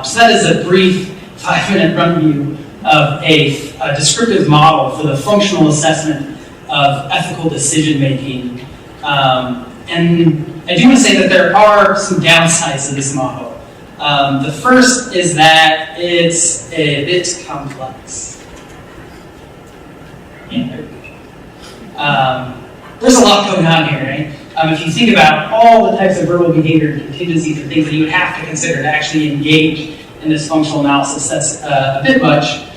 So that is a brief 5-minute run view of a descriptive model for the functional assessment of ethical decision making. And I do want to say that there are some downsides to this model. The first is that it's a bit complex. There's a lot going on here, right? If you think about all the types of verbal behavior and contingencies and things that you would have to consider to actually engage in this functional analysis, that's a bit much.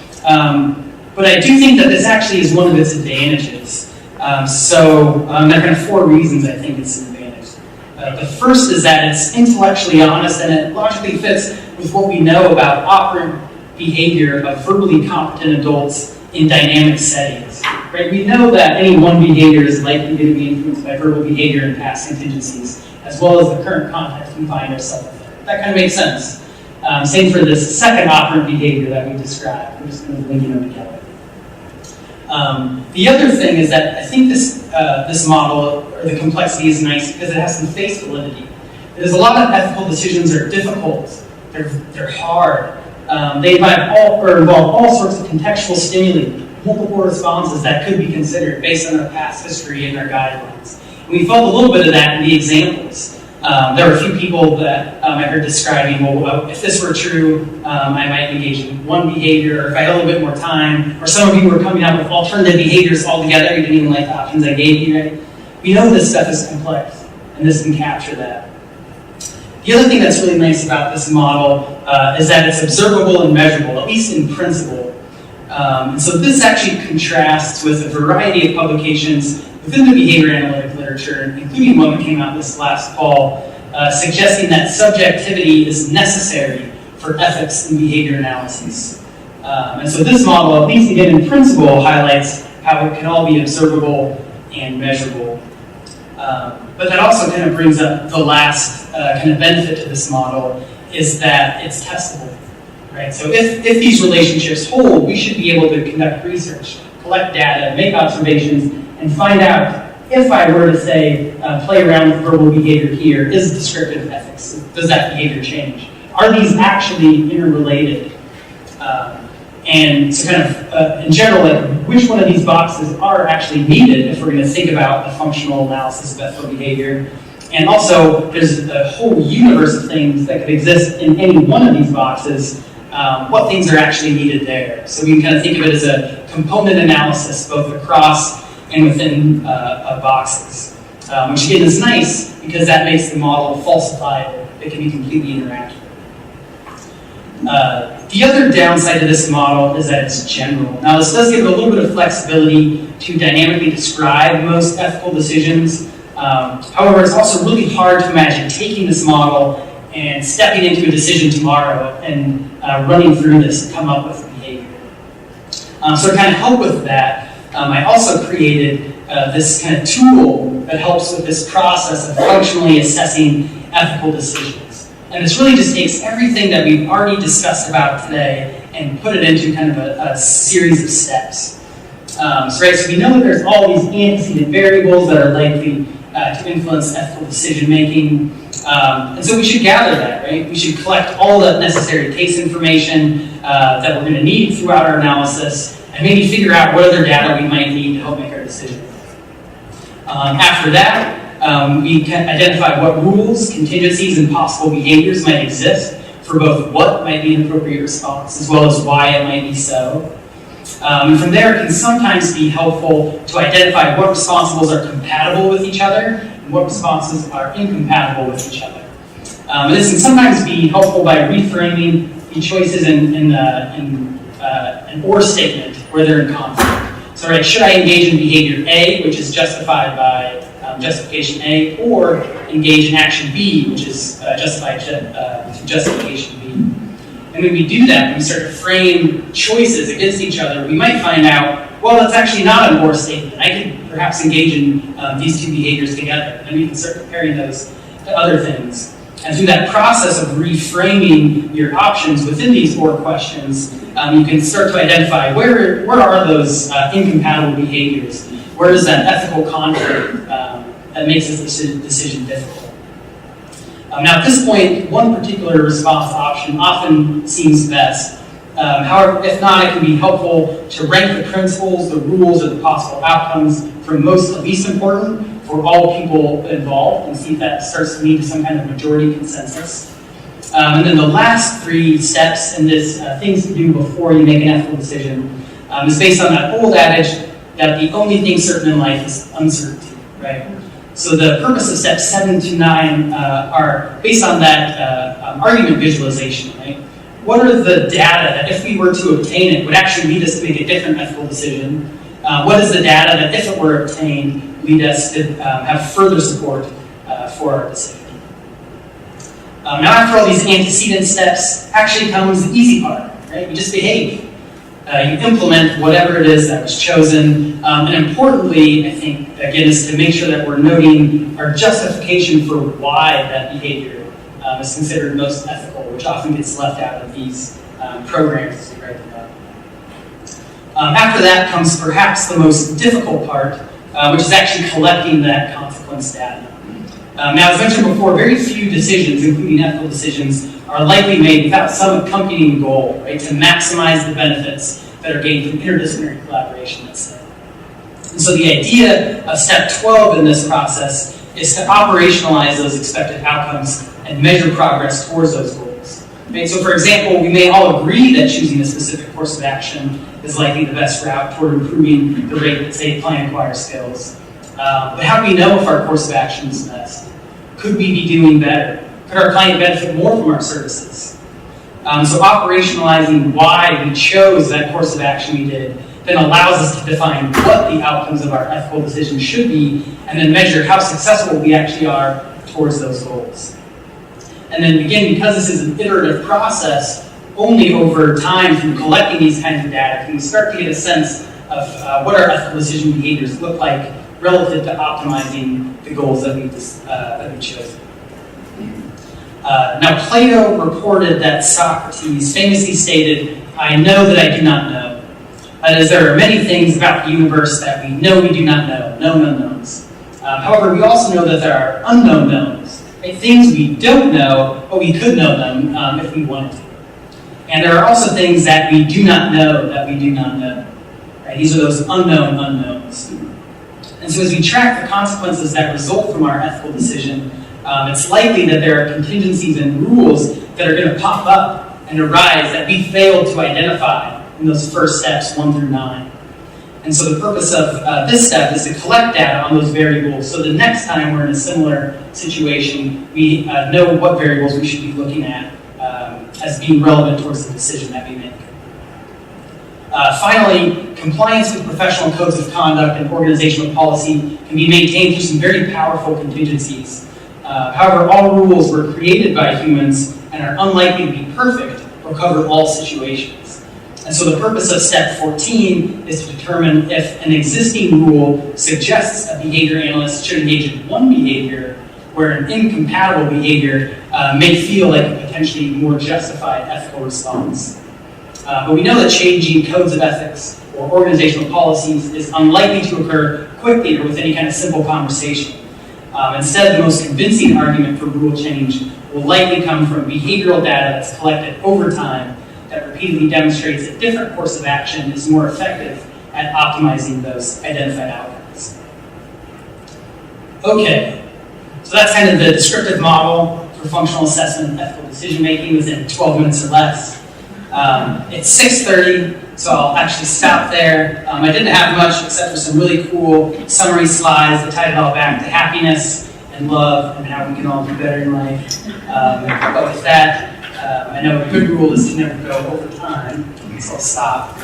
But I do think that this actually is one of its advantages. There are kind of 4 reasons I think it's an advantage. The first is that it's intellectually honest and it logically fits with what we know about operant behavior of verbally competent adults in dynamic settings. Right? We know that any one behavior is likely to be influenced by verbal behavior and past contingencies, as well as the current context we find ourselves in. That kind of makes sense. Same for this second operant behavior that we described. We're just going to link them together. The other thing is that I think this model, or the complexity, is nice because it has some face validity. There's a lot of ethical decisions are difficult. They're hard. They involve all sorts of contextual stimuli, multiple responses that could be considered based on our past history and our guidelines. And we felt a little bit of that in the examples. There were a few people that I heard describing, well, if this were true, I might engage in one behavior, or if I had a little bit more time, or some of you were coming up with alternative behaviors altogether, you didn't even like the options I gave you, right? We know this stuff is complex, and this can capture that. The other thing that's really nice about this model is that it's observable and measurable, at least in principle. And so this actually contrasts with a variety of publications within the behavior analytic literature, including one that came out this last fall, suggesting that subjectivity is necessary for ethics and behavior analysis. And so this model, at least again in principle, highlights how it can all be observable and measurable. But that also kind of brings up the last kind of benefit to this model, is that it's testable, right? So if these relationships hold, we should be able to conduct research, collect data, make observations, and find out if I were to say, play around with verbal behavior here, is descriptive ethics? Does that behavior change? Are these actually interrelated? And so kind of, in general, like, which one of these boxes are actually needed if we're going to think about the functional analysis of ethical behavior? And also, there's a whole universe of things that could exist in any one of these boxes. What things are actually needed there? So we can kind of think of it as a component analysis, both across and within boxes, which again is nice because that makes the model falsifiable. It can be completely interactive. The other downside to this model is that it's general. Now, this does give it a little bit of flexibility to dynamically describe most ethical decisions. However, it's also really hard to imagine taking this model and stepping into a decision tomorrow and running through this to come up with behavior. So to kind of help with that, I also created this kind of tool that helps with this process of functionally assessing ethical decisions. And this really just takes everything that we've already discussed about today and put it into kind of a series of steps. So we know that there's all these antecedent variables that are likely to influence ethical decision making. And so we should gather that, right? We should collect all the necessary case information that we're going to need throughout our analysis, and maybe figure out what other data we might need to help make our decision. After that, we can identify what rules, contingencies, and possible behaviors might exist for both what might be an appropriate response as well as why it might be so. And from there, it can sometimes be helpful to identify what responsibles are compatible with each other and what responses are incompatible with each other. And this can sometimes be helpful by reframing the choices in an or statement where they're in conflict. So, right, should I engage in behavior A, which is justified by justification A, or engage in action B, which is justified through justification B? And when we do that, when we start to frame choices against each other, we might find out, well, that's actually not an or statement. I could perhaps engage in these two behaviors together, and we can start comparing those to other things. And through that process of reframing your options within these or questions, you can start to identify where are those incompatible behaviors? Where is that ethical conflict that makes this decision difficult? Now, at this point, one particular response option often seems best. However, if not, it can be helpful to rank the principles, the rules, or the possible outcomes from most to least important for all people involved, and see if that starts to lead to some kind of majority consensus. And then the last three steps in this things to do before you make an ethical decision is based on that old adage that the only thing certain in life is uncertainty, right? So the purpose of steps 7 to 9 are based on that argument visualization, right? What are the data that if we were to obtain it would actually lead us to make a different ethical decision? What is the data that if it were obtained lead us to have further support for our decision? Now after all these antecedent steps actually comes the easy part, right? You just behave. You implement whatever it is that was chosen. And importantly, I think, again, is to make sure that we're noting our justification for why that behavior is considered most ethical, which often gets left out of these programs as we write them up. After that comes perhaps the most difficult part, which is actually collecting that consequence data. Now, as mentioned before, very few decisions, including ethical decisions, are likely made without some accompanying goal, right, to maximize the benefits that are gained from interdisciplinary collaboration, let's say. And so the idea of step 12 in this process is to operationalize those expected outcomes and measure progress towards those goals. Right? So for example, we may all agree that choosing a specific course of action is likely the best route toward improving the rate that, say, a client acquires skills. But how do we know if our course of action is best? Could we be doing better? Could our client benefit more from our services? So operationalizing why we chose that course of action we did then allows us to define what the outcomes of our ethical decision should be and then measure how successful we actually are towards those goals. And then again, because this is an iterative process, only over time through collecting these kinds of data can we start to get a sense of what our ethical decision behaviors look like relative to optimizing the goals that we've chosen. Now, Plato reported that Socrates famously stated, "I know that I do not know." That is, there are many things about the universe that we know we do not know, known unknowns. However, we also know that there are unknown knowns, right? Things we don't know, but we could know them if we wanted to. And there are also things that we do not know that we do not know. Right? These are those unknown unknowns. And so as we track the consequences that result from our ethical decision, it's likely that there are contingencies and rules that are going to pop up and arise that we failed to identify in those first steps 1 through 9. And so the purpose of this step is to collect data on those variables so the next time we're in a similar situation, we know what variables we should be looking at as being relevant towards the decision that we make. Finally, compliance with professional codes of conduct and organizational policy can be maintained through some very powerful contingencies. However, all rules were created by humans and are unlikely to be perfect or cover all situations. And so the purpose of step 14 is to determine if an existing rule suggests a behavior analyst should engage in one behavior where an incompatible behavior may feel like a potentially more justified ethical response. But we know that changing codes of ethics or organizational policies is unlikely to occur quickly or with any kind of simple conversation. Instead, the most convincing argument for rule change will likely come from behavioral data that's collected over time that repeatedly demonstrates a different course of action is more effective at optimizing those identified outcomes. Okay, so that's kind of the descriptive model for functional assessment and ethical decision making within 12 minutes or less. It's 6:30, so I'll actually stop there. I didn't have much except for some really cool summary slides that tied it all back to happiness and love and how we can all do better in life. But with that, I know a good rule is to never go over time, so I'll stop.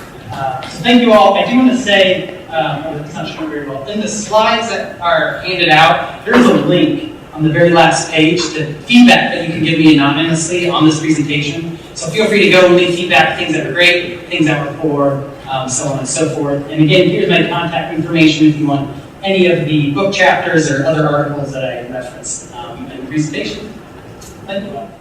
So thank you all. I do want to say, it's not showing very well, in the slides that are handed out, there's a link on the very last page to feedback that you can give me anonymously on this presentation. So feel free to go and leave feedback, things that were great, things that were poor, so on and so forth. And again, here's my contact information if you want any of the book chapters or other articles that I referenced in the presentation. Thank you all.